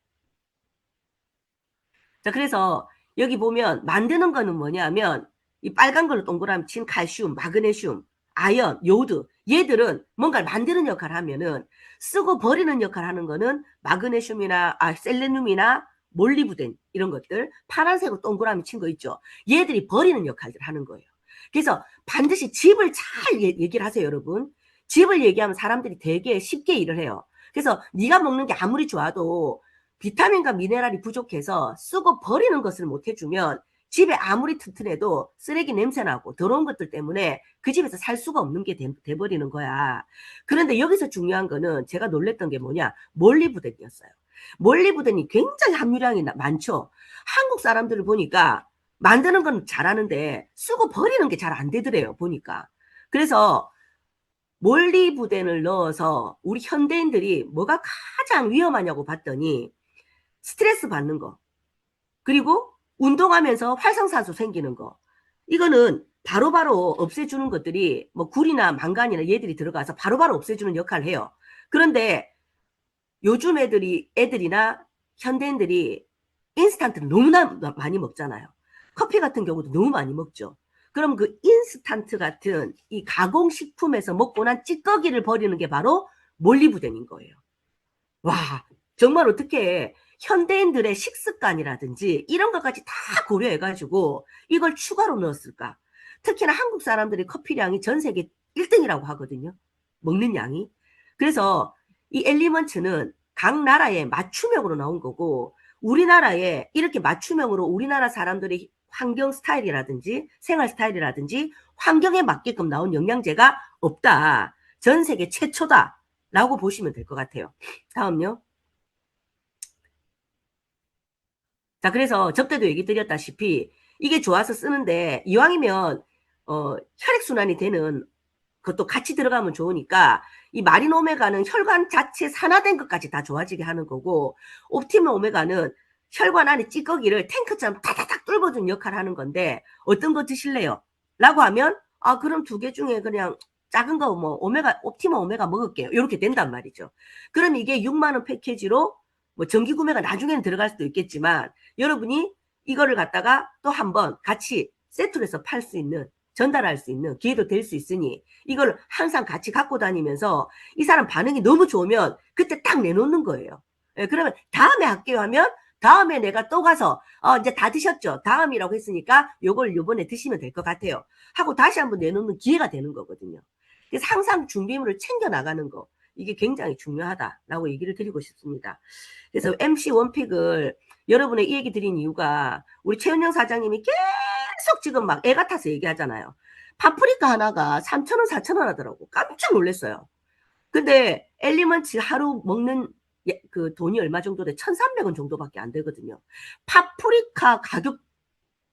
자, 그래서 여기 보면 만드는 거는 뭐냐면 이 빨간 걸로 동그라미 친 칼슘, 마그네슘, 아연, 요드 얘들은 뭔가를 만드는 역할을 하면은 쓰고 버리는 역할을 하는 거는 마그네슘이나 셀레늄이나 몰리브덴 이런 것들 파란색으로 동그라미 친 거 있죠. 얘들이 버리는 역할들을 하는 거예요. 그래서 반드시 집을 잘 얘기를 하세요, 여러분. 집을 얘기하면 사람들이 되게 쉽게 일을 해요. 그래서 네가 먹는 게 아무리 좋아도 비타민과 미네랄이 부족해서 쓰고 버리는 것을 못 해주면 집에 아무리 튼튼해도 쓰레기 냄새나고 더러운 것들 때문에 그 집에서 살 수가 없는 게 돼버리는 거야. 그런데 여기서 중요한 거는 제가 놀랬던 게 뭐냐? 몰리브덴이었어요. 몰리브덴이 굉장히 함유량이 많죠. 한국 사람들을 보니까 만드는 건 잘하는데 쓰고 버리는 게 잘 안 되더래요, 보니까. 그래서 몰리브덴을 넣어서 우리 현대인들이 뭐가 가장 위험하냐고 봤더니 스트레스 받는 거, 그리고 운동하면서 활성산소 생기는 거, 이거는 바로바로 없애주는 것들이 뭐 굴이나 망간이나 얘들이 들어가서 바로바로 없애주는 역할을 해요. 그런데 요즘 애들이나 현대인들이 인스턴트를 너무나 많이 먹잖아요. 커피 같은 경우도 너무 많이 먹죠. 그럼 그 인스턴트 같은 이 가공식품에서 먹고 난 찌꺼기를 버리는 게 바로 몰리브덴인 거예요. 와, 정말 어떻게 현대인들의 식습관이라든지 이런 것까지 다 고려해가지고 이걸 추가로 넣었을까? 특히나 한국 사람들의 커피량이 전 세계 1등이라고 하거든요. 먹는 양이. 그래서 이 엘리먼트는 각 나라의 맞춤형으로 나온 거고 우리나라에 이렇게 맞춤형으로 우리나라 사람들의 환경 스타일이라든지 생활 스타일이라든지 환경에 맞게끔 나온 영양제가 없다. 전 세계 최초다. 라고 보시면 될 것 같아요. 다음요. 자, 그래서 접대도 얘기 드렸다시피 이게 좋아서 쓰는데 이왕이면 혈액순환이 되는 그것도 같이 들어가면 좋으니까 이 마린 오메가는 혈관 자체 산화된 것까지 다 좋아지게 하는 거고 옵티멀 오메가는 혈관 안에 찌꺼기를 탱크처럼 타다닥 뚫어주는 역할을 하는 건데 어떤 거 드실래요? 라고 하면 아 그럼 두 개 중에 그냥 작은 거 뭐 옵티멀 오메가 먹을게요. 이렇게 된단 말이죠. 그럼 이게 6만 원 패키지로 뭐 정기 구매가 나중에는 들어갈 수도 있겠지만 여러분이 이거를 갖다가 또 한번 같이 세트로 해서 팔 수 있는 전달할 수 있는 기회도 될 수 있으니 이걸 항상 같이 갖고 다니면서 이 사람 반응이 너무 좋으면 그때 딱 내놓는 거예요. 예, 그러면 다음에 할게요 하면 다음에 내가 또 가서 이제 다 드셨죠? 다음이라고 했으니까 요걸 요번에 드시면 될 것 같아요. 하고 다시 한번 내놓는 기회가 되는 거거든요. 그래서 항상 준비물을 챙겨 나가는 거 이게 굉장히 중요하다라고 얘기를 드리고 싶습니다. 그래서 MC 원픽을 여러분의 이 얘기 드린 이유가 우리 최은영 사장님이 계속 지금 막 애 같아서 얘기하잖아요. 파프리카 하나가 3,000원, 4,000원 하더라고. 깜짝 놀랐어요. 근데 엘리먼트 하루 먹는 그 돈이 얼마 정도 돼? 1,300원 정도밖에 안 되거든요. 파프리카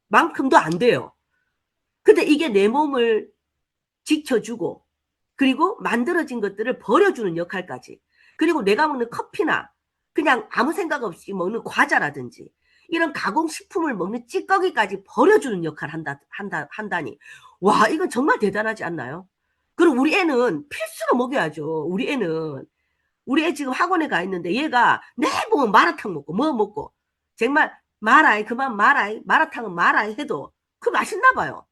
가격만큼도 안 돼요. 근데 이게 내 몸을 지켜주고 그리고 만들어진 것들을 버려주는 역할까지 그리고 내가 먹는 커피나 그냥 아무 생각 없이 먹는 과자라든지 이런 가공식품을 먹는 찌꺼기까지 버려주는 역할을 한다니 와 이건 정말 대단하지 않나요? 그리고 우리 애는 필수로 먹여야죠. 우리 애 지금 학원에 가 있는데 얘가 내 보면 마라탕 먹고 뭐 먹고 정말 마라이 그만 마라이 마라탕은 마라이 해도 그 맛있나 봐요.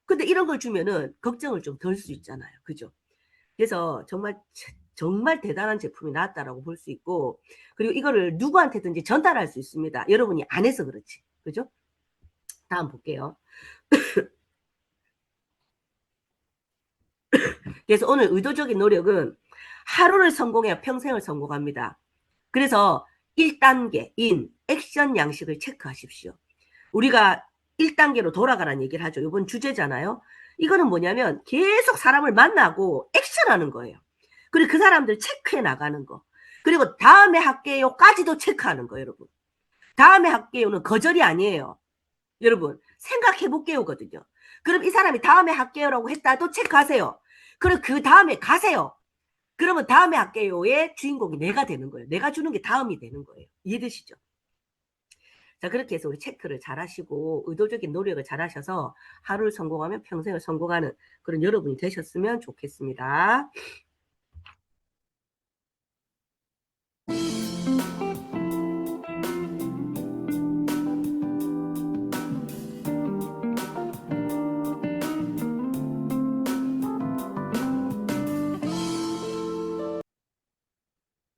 근데 이런 걸 주면은 걱정을 좀 덜 수 있잖아요. 그죠? 그래서 정말 대단한 제품이 나왔다라고 볼 수 있고 그리고 이거를 누구한테든지 전달할 수 있습니다. 여러분이 안 해서 그렇지. 그죠? 다음 볼게요. 그래서 오늘 의도적인 노력은 하루를 성공해야 평생을 성공합니다. 그래서 1단계 인 액션 양식을 체크하십시오. 우리가 1단계로 돌아가라는 얘기를 하죠. 이번 주제잖아요. 이거는 뭐냐면 계속 사람을 만나고 액션하는 거예요. 그리고 그 사람들 체크해 나가는 거. 그리고 다음에 할게요까지도 체크하는 거예요, 여러분. 다음에 할게요는 거절이 아니에요. 여러분, 생각해 볼게요거든요. 그럼 이 사람이 다음에 할게요라고 했다도 체크하세요. 그리고 그 다음에 가세요. 그러면 다음에 할게요의 주인공이 내가 되는 거예요. 내가 주는 게 다음이 되는 거예요. 이해되시죠? 자, 그렇게 해서 우리 체크를 잘 하시고 의도적인 노력을 잘 하셔서 하루를 성공하면 평생을 성공하는 그런 여러분이 되셨으면 좋겠습니다.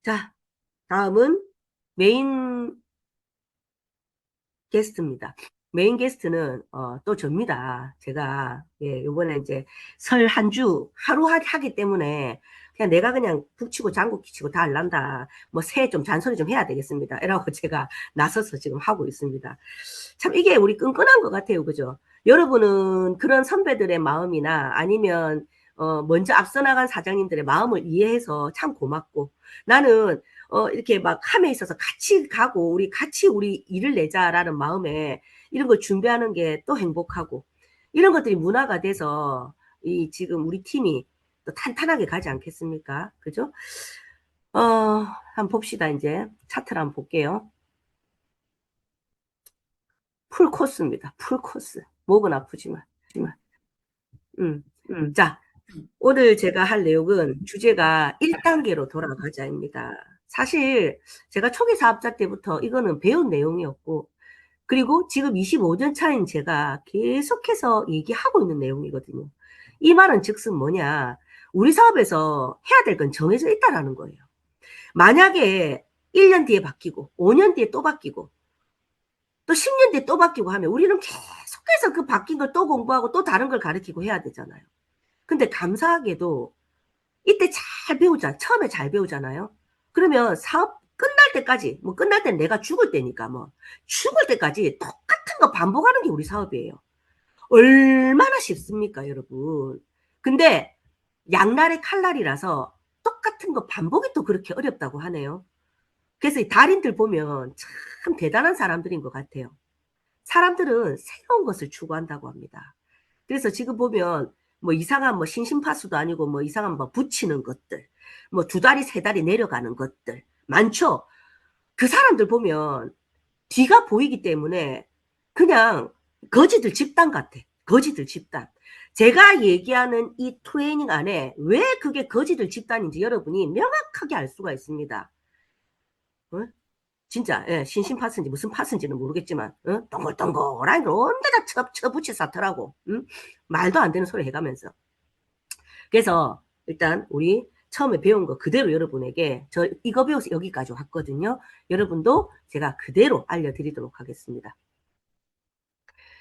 자, 다음은 메인 게스트입니다. 메인 게스트는 또 접니다. 제가 이번에 이제 설 한 주 하루 하기 때문에 그냥 내가 그냥 북치고 장구치고 다 할란다. 뭐 새해 좀 잔소리 좀 해야 되겠습니다. 이라고 제가 나서서 지금 하고 있습니다. 참 이게 우리 끈끈한 것 같아요. 그죠? 여러분은 그런 선배들의 마음이나 아니면 먼저 앞서 나간 사장님들의 마음을 이해해서 참 고맙고 나는 이렇게 막 함에 있어서 같이 가고 같이 우리 일을 내자라는 마음에 이런 걸 준비하는 게 또 행복하고 이런 것들이 문화가 돼서 지금 우리 팀이 또 탄탄하게 가지 않겠습니까? 그죠? 한번 봅시다. 이제 차트를 한번 볼게요. 풀코스입니다. 풀코스. 목은 아프지만. 자, 오늘 제가 할 내용은 주제가 1단계로 돌아가자입니다. 사실 제가 초기 사업자 때부터 이거는 배운 내용이었고 그리고 지금 25년 차인 제가 계속해서 얘기하고 있는 내용이거든요. 이 말은 즉슨 뭐냐. 우리 사업에서 해야 될 건 정해져 있다라는 거예요. 만약에 1년 뒤에 바뀌고 5년 뒤에 또 바뀌고 또 10년 뒤에 또 바뀌고 하면 우리는 계속해서 그 바뀐 걸 또 공부하고 또 다른 걸 가르치고 해야 되잖아요. 근데 감사하게도 이때 잘 배우자. 처음에 잘 배우잖아요. 그러면 사업 끝날 때까지, 뭐 끝날 땐 내가 죽을 때니까 뭐 죽을 때까지 똑같은 거 반복하는 게 우리 사업이에요. 얼마나 쉽습니까, 여러분? 근데 양날의 칼날이라서 똑같은 거 반복이 또 그렇게 어렵다고 하네요. 그래서 이 달인들 보면 참 대단한 사람들인 것 같아요. 사람들은 새로운 것을 추구한다고 합니다. 그래서 지금 보면 뭐 이상한 뭐 신심파수도 아니고 뭐 이상한 뭐 붙이는 것들, 뭐 2다리 3다리 내려가는 것들 많죠. 그 사람들 보면 뒤가 보이기 때문에 그냥 거지들 집단 같아. 거지들 집단. 제가 얘기하는 이 트레이닝 안에 왜 그게 거지들 집단인지 여러분이 명확하게 알 수가 있습니다. 어? 진짜 신심파스인지 무슨 파스인지는 모르겠지만 동글동글한 걸 온데다 쳐붙이 쌓더라고. 말도 안 되는 소리 해가면서. 그래서 일단 우리 처음에 배운 거 그대로 여러분에게 저 이거 배워서 여기까지 왔거든요. 여러분도 제가 그대로 알려드리도록 하겠습니다.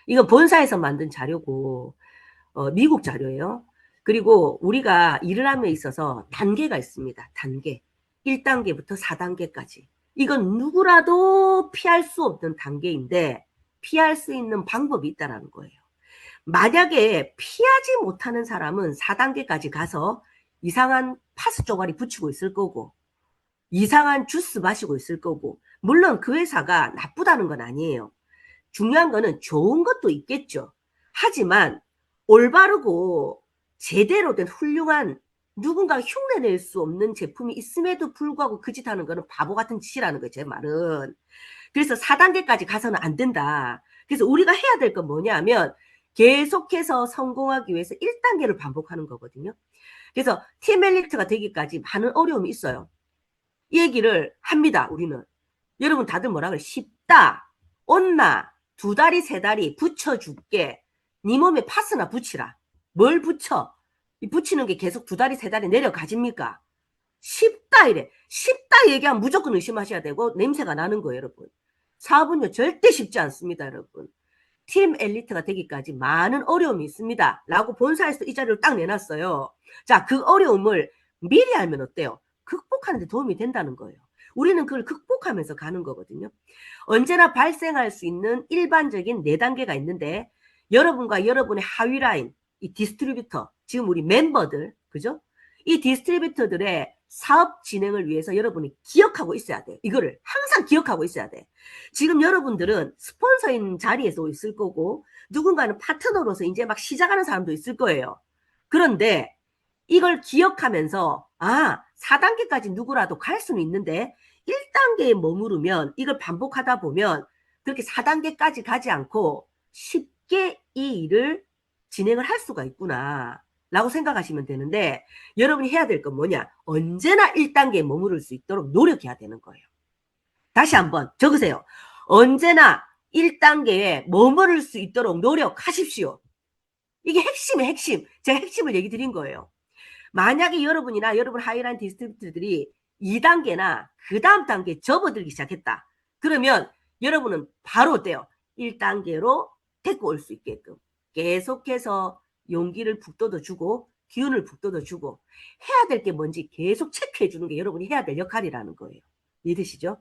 이건 본사에서 만든 자료고 미국 자료예요. 그리고 우리가 일을 함에 있어서 단계가 있습니다. 단계. 1단계부터 4단계까지. 이건 누구라도 피할 수 없는 단계인데 피할 수 있는 방법이 있다는 거예요. 만약에 피하지 못하는 사람은 4단계까지 가서 이상한 파스 쪼가리 붙이고 있을 거고 이상한 주스 마시고 있을 거고 물론 그 회사가 나쁘다는 건 아니에요. 중요한 거는 좋은 것도 있겠죠. 하지만 올바르고 제대로 된 훌륭한 누군가 흉내낼 수 없는 제품이 있음에도 불구하고 그 짓 하는 거는 바보 같은 짓이라는 거예요. 제 말은. 그래서 4단계까지 가서는 안 된다. 그래서 우리가 해야 될 건 뭐냐면 계속해서 성공하기 위해서 1단계를 반복하는 거거든요. 그래서 팀 엘리트가 되기까지 많은 어려움이 있어요. 이 얘기를 합니다. 우리는. 여러분 다들 뭐라 그래? 쉽다. 온나. 2다리 3다리 붙여줄게. 네 몸에 파스나 붙이라. 뭘 붙여? 이 붙이는 게 계속 2다리 3다리 내려가집니까? 쉽다 이래. 쉽다 얘기하면 무조건 의심하셔야 되고 냄새가 나는 거예요, 여러분. 사업은요 절대 쉽지 않습니다, 여러분. 팀 엘리트가 되기까지 많은 어려움이 있습니다. 라고 본사에서 이 자료를 딱 내놨어요. 자, 그 어려움을 미리 알면 어때요? 극복하는 데 도움이 된다는 거예요. 우리는 그걸 극복하면서 가는 거거든요. 언제나 발생할 수 있는 일반적인 4단계가 있는데 여러분과 여러분의 하위 라인, 이 디스트리뷰터, 지금 우리 멤버들, 그죠? 이 디스트리뷰터들의 사업 진행을 위해서 여러분이 기억하고 있어야 돼요. 이거를 항상 기억하고 있어야 돼. 지금 여러분들은 스폰서인 자리에서 있을 거고 누군가는 파트너로서 이제 막 시작하는 사람도 있을 거예요. 그런데 이걸 기억하면서 4단계까지 누구라도 갈 수는 있는데 1단계에 머무르면 이걸 반복하다 보면 그렇게 4단계까지 가지 않고 쉽게 이 일을 진행을 할 수가 있구나 라고 생각하시면 되는데 여러분이 해야 될 건 뭐냐? 언제나 1단계에 머무를 수 있도록 노력해야 되는 거예요. 다시 한번 적으세요. 언제나 1단계에 머무를 수 있도록 노력하십시오. 이게 핵심이에요, 핵심. 제가 핵심을 얘기 드린 거예요. 만약에 여러분이나 여러분 하이라인 디스트리뷰터들이 2단계나 그 다음 단계에 접어들기 시작했다. 그러면 여러분은 바로 어때요? 1단계로 데리고 올 수 있게끔 계속해서 용기를 북돋워주고 기운을 북돋워주고 해야 될 게 뭔지 계속 체크해주는 게 여러분이 해야 될 역할이라는 거예요. 믿으시죠?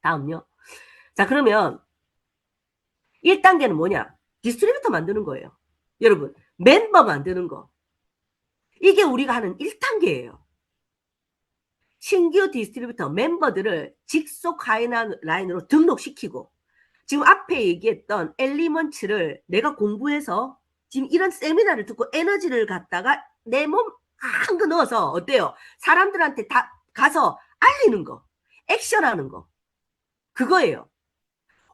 다음요. 자, 그러면 1단계는 뭐냐? 디스트리뷰터 만드는 거예요. 여러분, 멤버 만드는 거. 이게 우리가 하는 1단계예요. 신규 디스트리뷰터 멤버들을 직속 하이라인으로 등록시키고 지금 앞에 얘기했던 엘리먼츠를 내가 공부해서 지금 이런 세미나를 듣고 에너지를 갖다가 내 몸 한 거 넣어서 어때요? 사람들한테 다 가서 알리는 거, 액션하는 거. 그거예요.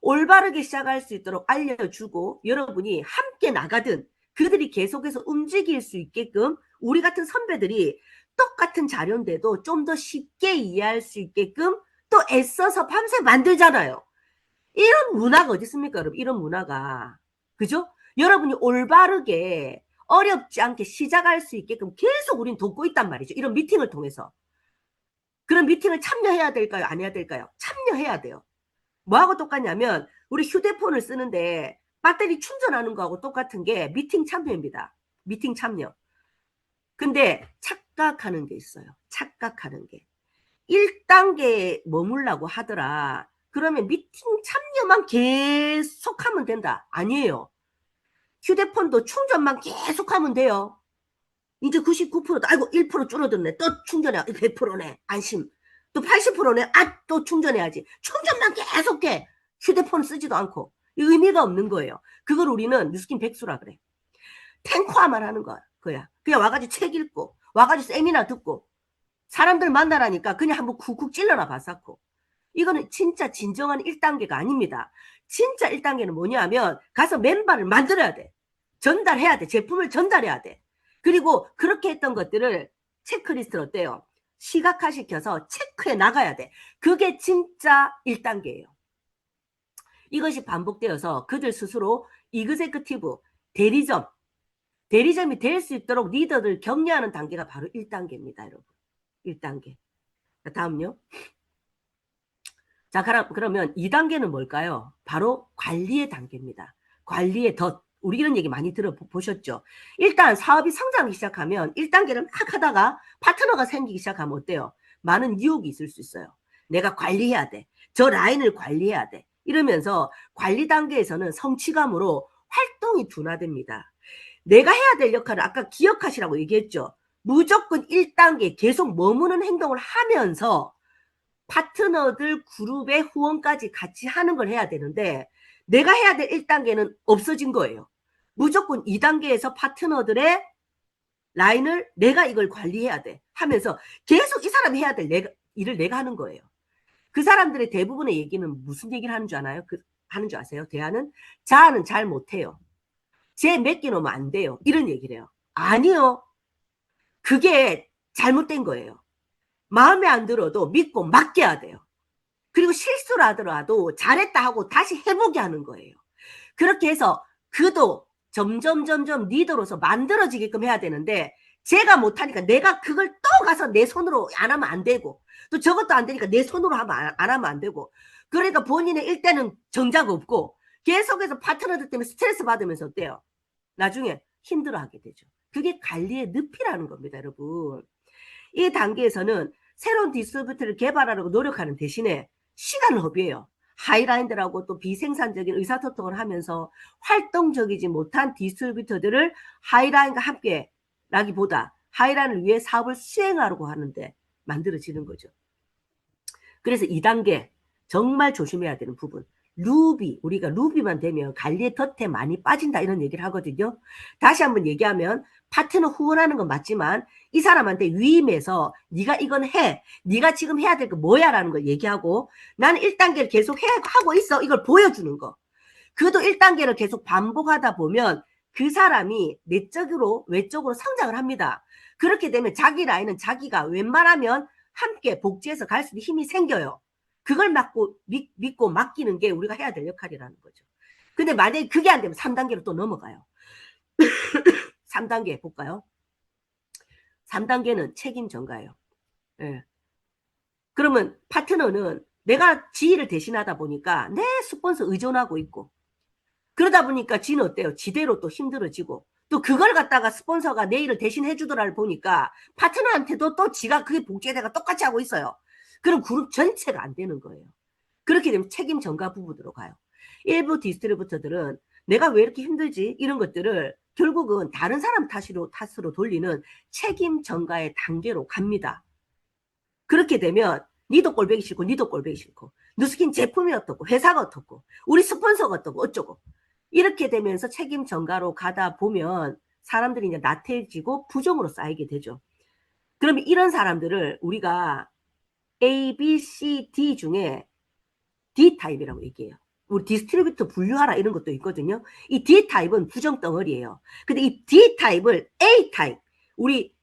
올바르게 시작할 수 있도록 알려주고 여러분이 함께 나가든 그들이 계속해서 움직일 수 있게끔 우리 같은 선배들이 똑같은 자료인데도 좀 더 쉽게 이해할 수 있게끔 또 애써서 밤새 만들잖아요. 이런 문화가 어디 있습니까, 여러분? 이런 문화가. 그죠? 여러분이 올바르게 어렵지 않게 시작할 수 있게끔 계속 우린 돕고 있단 말이죠. 이런 미팅을 통해서. 그런 미팅을 참여해야 될까요? 안 해야 될까요? 참여해야 돼요. 뭐하고 똑같냐면 우리 휴대폰을 쓰는데 배터리 충전하는 거하고 똑같은 게 미팅 참여입니다. 미팅 참여. 근데 착각하는 게 있어요. 착각하는 게. 1단계에 머물라고 하더라. 그러면 미팅 참여만 계속하면 된다. 아니에요. 휴대폰도 충전만 계속하면 돼요. 이제 99%도 아이고 1% 줄어들네. 또 충전해. 100%네. 안심. 또 80%네. 아, 또 충전해야지. 충전만 계속해. 휴대폰 쓰지도 않고. 의미가 없는 거예요. 그걸 우리는 뉴스킨 백수라 그래. 탱커화만 하는 거야. 그냥 와가지고 책 읽고 와가지고 세미나 듣고 사람들 만나라니까 그냥 한번 쿡쿡 찔러라 봤었고. 이거는 진짜 진정한 1단계가 아닙니다. 진짜 1단계는 뭐냐 하면 가서 멤버를 만들어야 돼. 전달해야 돼. 제품을 전달해야 돼. 그리고 그렇게 했던 것들을 체크리스트로 어때요? 시각화시켜서 체크해 나가야 돼. 그게 진짜 1단계예요. 이것이 반복되어서 그들 스스로 이그제큐티브, 대리점이 될 수 있도록 리더들 격려하는 단계가 바로 1단계입니다. 여러분. 1단계. 다음요. 자, 그러면 2단계는 뭘까요? 바로 관리의 단계입니다. 관리의 덫. 우리 이런 얘기 많이 들어보셨죠? 일단 사업이 성장하기 시작하면 1단계를 막 하다가 파트너가 생기기 시작하면 어때요? 많은 유혹이 있을 수 있어요. 내가 관리해야 돼. 저 라인을 관리해야 돼. 이러면서 관리 단계에서는 성취감으로 활동이 둔화됩니다. 내가 해야 될 역할을 아까 기억하시라고 얘기했죠. 무조건 1단계 계속 머무는 행동을 하면서 파트너들 그룹의 후원까지 같이 하는 걸 해야 되는데 내가 해야 될 1단계는 없어진 거예요. 무조건 2단계에서 파트너들의 라인을 내가 이걸 관리해야 돼 하면서 계속 이 사람이 해야 될 일을 내가 하는 거예요. 그 사람들의 대부분의 얘기는 무슨 얘기를 하는 줄 아나요? 하는 줄 아세요? 대화는 자아는 잘 못해요. 쟤 맡겨놓으면 안 돼요. 이런 얘기를 해요. 아니요. 그게 잘못된 거예요. 마음에 안 들어도 믿고 맡겨야 돼요. 그리고 실수를 하더라도 잘했다 하고 다시 해보게 하는 거예요. 그렇게 해서 그도 점점 리더로서 만들어지게끔 해야 되는데 제가 못하니까 내가 그걸 또 가서 내 손으로 안 하면 안 되고 또 저것도 안 되니까 내 손으로 안 하면 안 되고 그러니까 본인의 일대는 정작 없고 계속해서 파트너들 때문에 스트레스 받으면서 어때요? 나중에 힘들어하게 되죠. 그게 관리의 늪이라는 겁니다, 여러분. 이 단계에서는 새로운 디스트리뷰터를 개발하려고 노력하는 대신에 시간을 허비해요. 하이라인들하고 또 비생산적인 의사소통을 하면서 활동적이지 못한 디스트리뷰터들을 하이라인과 함께 라기보다 하이라인을 위해 사업을 수행하려고 하는데 만들어지는 거죠. 그래서 2단계 정말 조심해야 되는 부분. 우리가 루비만 되면 관리의 덫에 많이 빠진다 이런 얘기를 하거든요. 다시 한번 얘기하면 파트너 후원하는 건 맞지만 이 사람한테 위임해서 네가 이건 해. 네가 지금 해야 될 거 뭐야 라는 걸 얘기하고 나는 1단계를 계속 하고 있어. 이걸 보여주는 거. 그도 1단계를 계속 반복하다 보면 그 사람이 내적으로 외적으로 성장을 합니다. 그렇게 되면 자기 라인은 자기가 웬만하면 함께 복지해서 갈 수 있는 힘이 생겨요. 그걸 믿고 맡기는 게 우리가 해야 될 역할이라는 거죠. 근데 만약에 그게 안 되면 3단계로 또 넘어가요. 3단계 볼까요? 3단계는 책임 전가예요. 예. 그러면 파트너는 내가 지휘를 대신하다 보니까 내 스폰서 의존하고 있고 그러다 보니까 지는 어때요? 지대로 또 힘들어지고 또 그걸 갖다가 스폰서가 내 일을 대신 해주더라를 보니까 파트너한테도 또 지가 그게 복제대가 똑같이 하고 있어요. 그럼 그룹 전체가 안 되는 거예요. 그렇게 되면 책임 전가 부분으로 가요. 일부 디스트리뷰터들은 내가 왜 이렇게 힘들지? 이런 것들을 결국은 다른 사람 탓으로 돌리는 책임 전가의 단계로 갑니다. 그렇게 되면 니도 꼴보기 싫고 니도 꼴보기 싫고 뉴스킨 제품이 어떻고 회사가 어떻고 우리 스폰서가 어떻고 어쩌고 이렇게 되면서 책임 전가로 가다 보면 사람들이 이제 나태해지고 부정으로 쌓이게 되죠. 그러면 이런 사람들을 우리가 A, B, C, D 중에 D타입이라고 얘기해요. 우리 디스트리뷰터 분류하라 이런 것도 있거든요. 이 D타입은 부정 덩어리예요. 근데 이 D타입을 A타입, 우리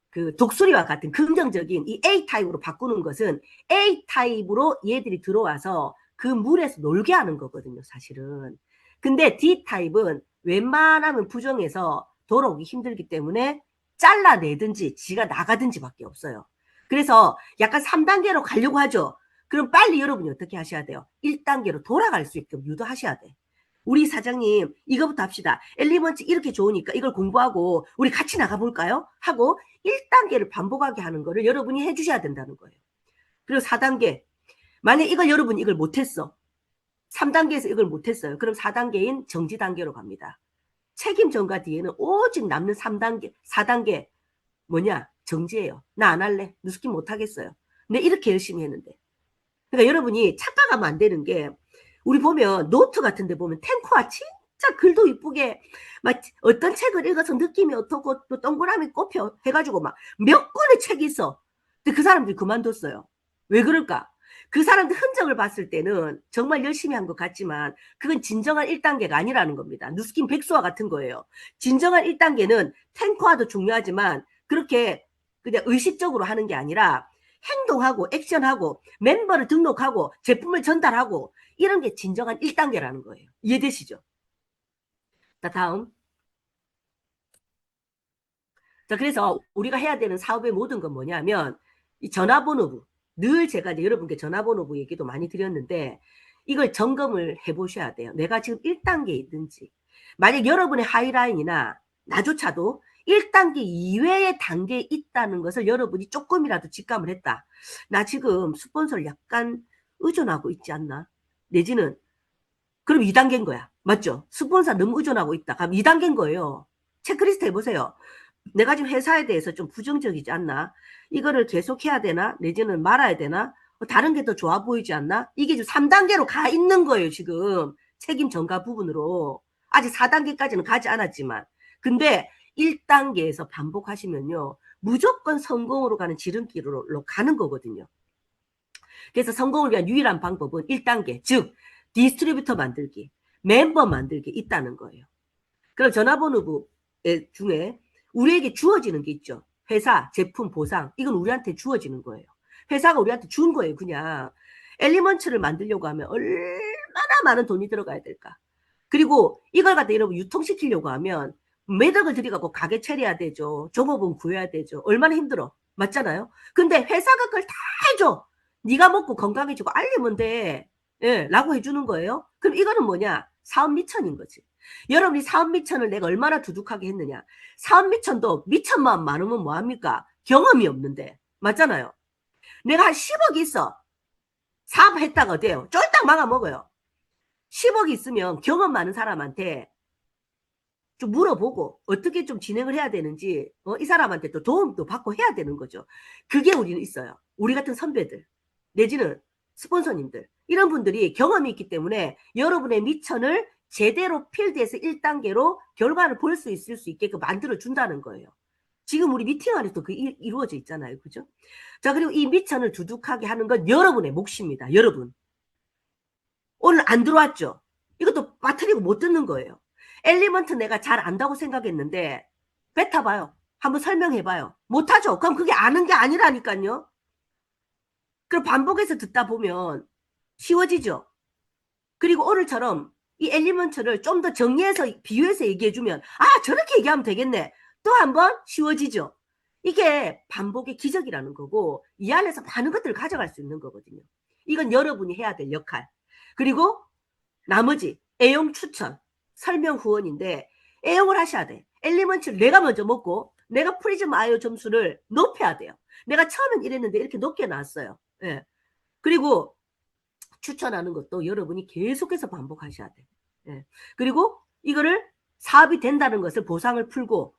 그 독수리와 같은 긍정적인 이 A타입으로 바꾸는 것은 A타입으로 얘들이 들어와서 그 물에서 놀게 하는 거거든요, 사실은. 근데 D타입은 웬만하면 부정해서 돌아오기 힘들기 때문에 잘라내든지 지가 나가든지 밖에 없어요. 그래서 약간 3단계로 가려고 하죠. 그럼 빨리 여러분이 어떻게 하셔야 돼요? 1단계로 돌아갈 수 있게끔 유도하셔야 돼. 우리 사장님 이거부터 합시다. 엘리먼트 이렇게 좋으니까 이걸 공부하고 우리 같이 나가볼까요? 하고 1단계를 반복하게 하는 거를 여러분이 해주셔야 된다는 거예요. 그리고 4단계. 만약 이걸 여러분이 이걸 못했어. 3단계에서 이걸 못했어요. 그럼 4단계인 정지 단계로 갑니다. 책임 전가 뒤에는 오직 남는 3단계, 4단계 뭐냐? 정지예요. 나 안 할래. 누스킨 못하겠어요. 근데 이렇게 열심히 했는데. 그러니까 여러분이 착각하면 안 되는 게 우리 보면 노트 같은 데 보면 탱커와 진짜 글도 이쁘게 막 어떤 책을 읽어서 느낌이 어떻고 또 동그라미 꼽혀 해가지고 막 몇 권의 책이 있어. 근데 그 사람들이 그만뒀어요. 왜 그럴까? 그 사람들 흔적을 봤을 때는 정말 열심히 한 것 같지만 그건 진정한 1단계가 아니라는 겁니다. 누스킨 백수와 같은 거예요. 진정한 1단계는 탱커와도 중요하지만 그렇게 그냥 의식적으로 하는 게 아니라 행동하고 액션하고 멤버를 등록하고 제품을 전달하고 이런 게 진정한 1단계라는 거예요. 이해되시죠? 자, 다음. 자, 그래서 우리가 해야 되는 사업의 모든 건 뭐냐면 이 전화번호부. 늘 제가 이제 여러분께 전화번호부 얘기도 많이 드렸는데 이걸 점검을 해보셔야 돼요. 내가 지금 1단계에 있든지 만약 여러분의 하이라인이나 나조차도 1단계 이외의 단계에 있다는 것을 여러분이 조금이라도 직감을 했다. 나 지금 스폰서를 약간 의존하고 있지 않나? 내지는 그럼 2단계인 거야. 맞죠? 스폰서 너무 의존하고 있다. 그럼 2단계인 거예요. 체크리스트 해보세요. 내가 지금 회사에 대해서 좀 부정적이지 않나? 이거를 계속 해야 되나? 내지는 말아야 되나? 다른 게 더 좋아 보이지 않나? 이게 지금 3단계로 가 있는 거예요, 지금. 책임 전가 부분으로. 아직 4단계까지는 가지 않았지만. 근데 1단계에서 반복하시면요. 무조건 성공으로 가는 지름길로 가는 거거든요. 그래서 성공을 위한 유일한 방법은 1단계, 즉 디스트리뷰터 만들기, 멤버 만들기 있다는 거예요. 그럼 전화번호부 중에 우리에게 주어지는 게 있죠. 회사, 제품, 보상. 이건 우리한테 주어지는 거예요. 회사가 우리한테 준 거예요. 그냥 엘리먼츠를 만들려고 하면 얼마나 많은 돈이 들어가야 될까. 그리고 이걸 갖다 여러분 유통시키려고 하면 매덕을 들여갖고 가게 차려야 되죠. 종업원 구해야 되죠. 얼마나 힘들어. 맞잖아요. 근데 회사가 그걸 다 해줘. 네가 먹고 건강해지고 알리면 돼. 예, 라고 해주는 거예요. 그럼 이거는 뭐냐? 사업 미천인 거지. 여러분이 사업 미천을 내가 얼마나 두둑하게 했느냐. 사업 미천도 미천만 많으면 뭐합니까? 경험이 없는데. 맞잖아요. 내가 한 10억이 있어. 사업했다가 어때요? 쫄딱 막아먹어요. 10억이 있으면 경험 많은 사람한테 좀 물어보고 어떻게 좀 진행을 해야 되는지 이 사람한테 또 도움도 받고 해야 되는 거죠. 그게 우리는 있어요. 우리 같은 선배들 내지는 스폰서님들 이런 분들이 경험이 있기 때문에 여러분의 미천을 제대로 필드에서 1단계로 결과를 볼 수 있을 수 있게끔 만들어준다는 거예요. 지금 우리 미팅 안에도 그 이루어져 있잖아요. 그죠? 자, 그리고 이 미천을 두둑하게 하는 건 여러분의 몫입니다. 여러분. 오늘 안 들어왔죠? 이것도 빠뜨리고 못 듣는 거예요. 엘리먼트 내가 잘 안다고 생각했는데 뱉어봐요. 한번 설명해봐요. 못하죠? 그럼 그게 아는 게 아니라니까요. 그럼 반복해서 듣다 보면 쉬워지죠? 그리고 오늘처럼 이 엘리먼트를 좀 더 정리해서 비유해서 얘기해주면 아 저렇게 얘기하면 되겠네. 또 한번 쉬워지죠? 이게 반복의 기적이라는 거고 이 안에서 많은 것들을 가져갈 수 있는 거거든요. 이건 여러분이 해야 될 역할. 그리고 나머지 애용 추천, 설명 후원인데 애용을 하셔야 돼. 엘리먼트를 내가 먼저 먹고 내가 프리즘 아이오 점수를 높여야 돼요. 내가 처음엔 이랬는데 이렇게 높게 나왔어요. 예. 그리고 추천하는 것도 여러분이 계속해서 반복하셔야 돼. 예. 그리고 이거를 사업이 된다는 것을 보상을 풀고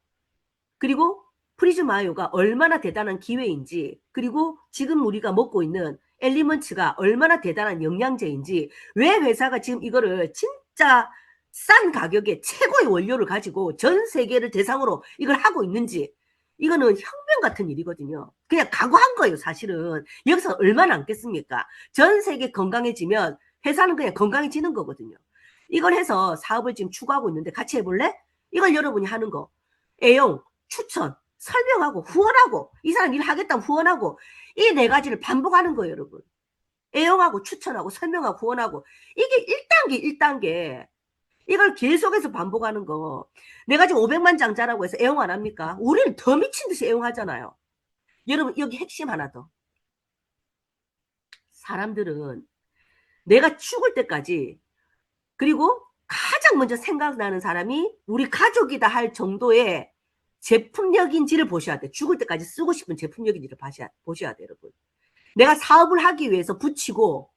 그리고 프리즘 아이오가 얼마나 대단한 기회인지 그리고 지금 우리가 먹고 있는 엘리먼츠가 얼마나 대단한 영양제인지 왜 회사가 지금 이거를 진짜 싼 가격에 최고의 원료를 가지고 전 세계를 대상으로 이걸 하고 있는지 이거는 혁명 같은 일이거든요. 그냥 각오한 거예요. 사실은 여기서 얼마나 남겠습니까? 전 세계 건강해지면 회사는 그냥 건강해지는 거거든요. 이걸 해서 사업을 지금 추구하고 있는데 같이 해볼래? 이걸 여러분이 하는 거 애용, 추천, 설명하고 후원하고 이 사람 일 하겠다면 후원하고 이 네 가지를 반복하는 거예요. 여러분. 애용하고 추천하고 설명하고 후원하고 이게 1단계 이걸 계속해서 반복하는 거. 내가 지금 500만 장자라고 해서 애용 안 합니까? 우리는 더 미친 듯이 애용하잖아요. 여러분 여기 핵심 하나 더. 사람들은 내가 죽을 때까지 그리고 가장 먼저 생각나는 사람이 우리 가족이다 할 정도의 제품력인지를 보셔야 돼. 죽을 때까지 쓰고 싶은 제품력인지를 보셔야 돼, 여러분. 내가 사업을 하기 위해서 붙이고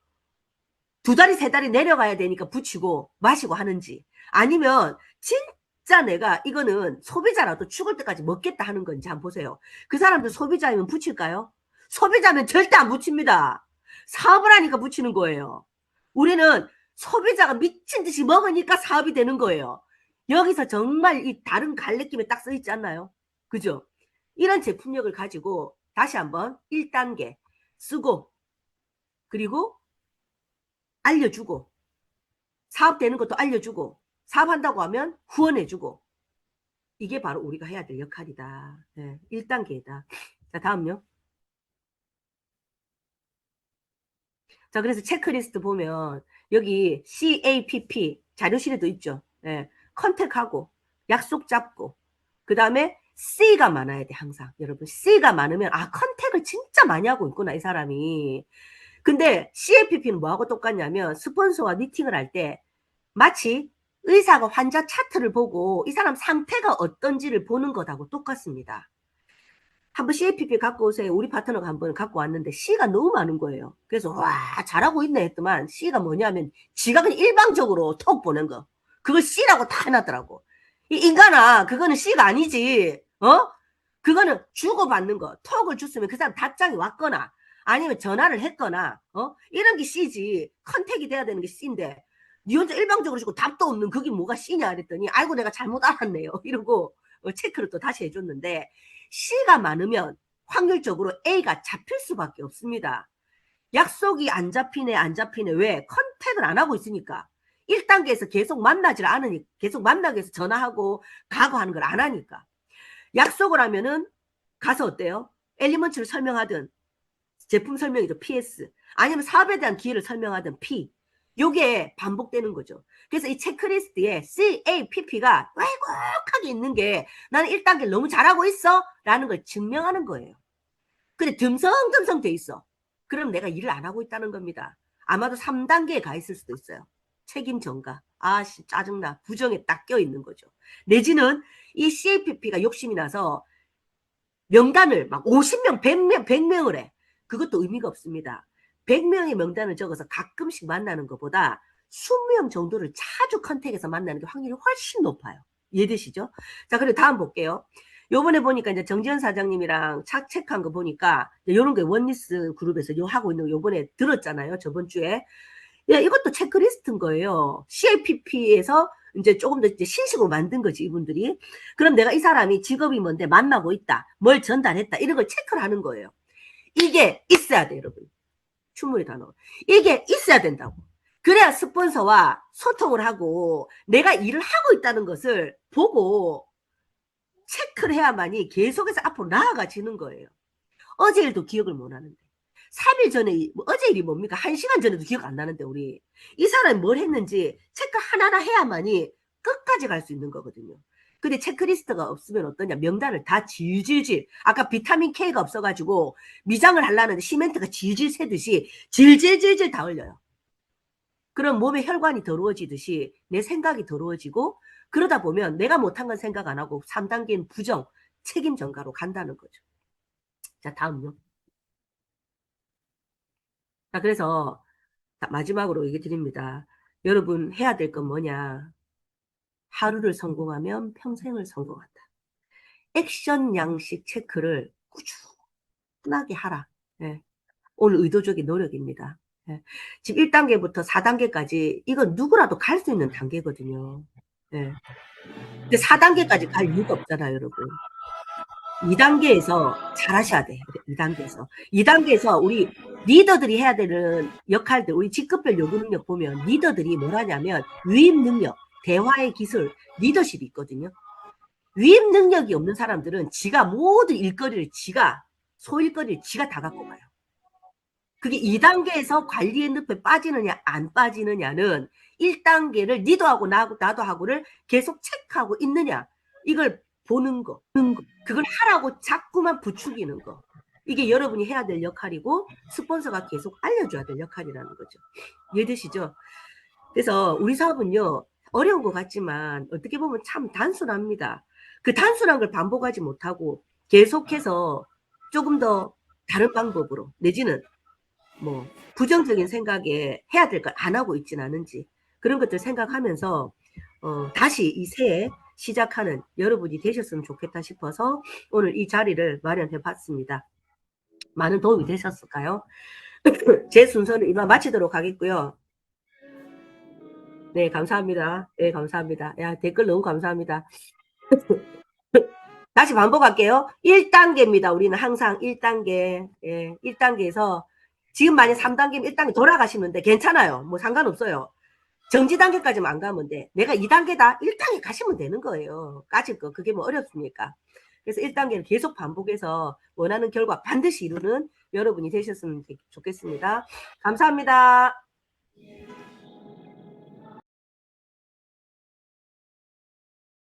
2달이 3달이 내려가야 되니까 붙이고 마시고 하는지, 아니면 진짜 내가 이거는 소비자라도 죽을 때까지 먹겠다 하는 건지 한번 보세요. 그 사람들 소비자이면 붙일까요? 소비자면 절대 안 붙입니다. 사업을 하니까 붙이는 거예요. 우리는 소비자가 미친 듯이 먹으니까 사업이 되는 거예요. 여기서 정말 이 다른 갈래낌에 딱 써있지 않나요? 그죠? 이런 제품력을 가지고 다시 한번 1단계 쓰고, 그리고 알려주고, 사업되는 것도 알려주고, 사업한다고 하면 후원해주고, 이게 바로 우리가 해야 될 역할이다. 네, 1단계이다. 자, 다음요. 자, 그래서 체크리스트 보면 여기 CAPP 자료실에도 있죠. 네, 컨택하고 약속 잡고, 그 다음에 C가 많아야 돼. 항상 여러분 C가 많으면 컨택을 진짜 많이 하고 있구나 이 사람이. 근데 CAPP는 뭐하고 똑같냐면 스폰서와 미팅을 할 때 마치 의사가 환자 차트를 보고 이 사람 상태가 어떤지를 보는 것하고 똑같습니다. 한번 CAPP 갖고 오세요. 우리 파트너가 한번 갖고 왔는데 C가 너무 많은 거예요. 그래서 와 잘하고 있네 했더만 C가 뭐냐면 지가 그냥 일방적으로 톡 보낸 거. 그걸 C라고 다 해놨더라고. 이 인간아 그거는 C가 아니지. 그거는 주고받는 거. 톡을 줬으면 그 사람 답장이 왔거나 아니면 전화를 했거나 이런 게 C지. 컨택이 돼야 되는 게 C인데 니 혼자 일방적으로 주고 답도 없는 그게 뭐가 C냐 그랬더니 아이고 내가 잘못 알았네요. 이러고 체크를 또 다시 해줬는데 C가 많으면 확률적으로 A가 잡힐 수밖에 없습니다. 약속이 안 잡히네 안 잡히네. 왜? 컨택을 안 하고 있으니까. 1단계에서 계속 만나질 않으니까. 계속 만나기 위해서 전화하고 가고 하는 걸 안 하니까. 약속을 하면은 가서 어때요? 엘리먼트를 설명하든 제품 설명이죠. PS. 아니면 사업에 대한 기회를 설명하든 P. 요게 반복되는 거죠. 그래서 이 체크리스트에 CAPP가 왜곡하게 있는 게 나는 1단계를 너무 잘하고 있어 라는 걸 증명하는 거예요. 근데 듬성듬성 돼 있어. 그럼 내가 일을 안 하고 있다는 겁니다. 아마도 3단계에 가 있을 수도 있어요. 책임 전가. 짜증나. 부정에 딱 껴있는 거죠. 내지는 이 CAPP가 욕심이 나서 명단을 막 50명, 100명을 해. 그것도 의미가 없습니다. 100명의 명단을 적어서 가끔씩 만나는 것보다 20명 정도를 자주 컨택해서 만나는 게 확률이 훨씬 높아요. 이해되시죠? 자, 그리고 다음 볼게요. 요번에 보니까 이제 정지현 사장님이랑 착책한 거 보니까 이런 게 원리스 그룹에서 하고 있는 거 요번에 들었잖아요. 저번 주에. 이것도 체크리스트인 거예요. CAPP에서 이제 조금 더 이제 신식으로 만든 거지, 이분들이. 그럼 내가 이 사람이 직업이 뭔데 만나고 있다, 뭘 전달했다, 이런 걸 체크를 하는 거예요. 이게 있어야 돼, 여러분. 충분히 단어. 이게 있어야 된다고. 그래야 스폰서와 소통을 하고 내가 일을 하고 있다는 것을 보고 체크를 해야만이 계속해서 앞으로 나아가지는 거예요. 어제 일도 기억을 못 하는데. 3일 전에, 어제 일이 뭡니까? 1시간 전에도 기억 안 나는데, 우리. 이 사람이 뭘 했는지 체크 하나하나 해야만이 끝까지 갈 수 있는 거거든요. 근데 체크리스트가 없으면 어떠냐? 명단을 다 질질질. 아까 비타민 K가 없어가지고 미장을 하려는데 시멘트가 질질 새듯이 질질질질 다 흘려요. 그럼 몸의 혈관이 더러워지듯이 내 생각이 더러워지고 그러다 보면 내가 못한 건 생각 안 하고 3단계는 부정, 책임 전가로 간다는 거죠. 자, 다음요. 자, 그래서 마지막으로 얘기 드립니다. 여러분 해야 될 건 뭐냐? 하루를 성공하면 평생을 성공한다. 액션 양식 체크를 꾸준하게 하라. 네. 오늘 의도적인 노력입니다. 네. 지금 1단계부터 4단계까지 이건 누구라도 갈 수 있는 단계거든요. 네. 근데 4단계까지 갈 이유가 없잖아요, 여러분. 2단계에서 잘하셔야 돼. 2단계에서 우리 리더들이 해야 되는 역할들, 우리 직급별 요구 능력 보면 리더들이 뭘 하냐면 위임 능력, 대화의 기술, 리더십이 있거든요. 위임 능력이 없는 사람들은 지가 모든 일거리를 소일거리를 지가 다 갖고 가요. 그게 2단계에서 관리의 늪에 빠지느냐 안 빠지느냐는 1단계를 리더하고 나도 하고를 계속 체크하고 있느냐, 이걸 보는 거. 그걸 하라고 자꾸만 부추기는 거. 이게 여러분이 해야 될 역할이고 스폰서가 계속 알려줘야 될 역할이라는 거죠. 이해되시죠? 그래서 우리 사업은요, 어려운 것 같지만 어떻게 보면 참 단순합니다. 그 단순한 걸 반복하지 못하고 계속해서 조금 더 다른 방법으로 내지는 뭐 부정적인 생각에 해야 될 걸 안 하고 있진 않은지 그런 것들 생각하면서 다시 이 새해 시작하는 여러분이 되셨으면 좋겠다 싶어서 오늘 이 자리를 마련해 봤습니다. 많은 도움이 되셨을까요? 제 순서는 이만 마치도록 하겠고요. 네, 감사합니다. 네, 감사합니다. 야, 댓글 너무 감사합니다. 다시 반복할게요. 1단계입니다. 우리는 항상 1단계. 예, 1단계에서 지금 만약 3단계면 1단계 돌아가시면 돼. 괜찮아요. 뭐 상관없어요. 정지 단계까지만 안 가면 돼. 내가 2단계다. 1단계 가시면 되는 거예요. 까짓 거. 그게 뭐 어렵습니까? 그래서 1단계를 계속 반복해서 원하는 결과 반드시 이루는 여러분이 되셨으면 좋겠습니다. 감사합니다.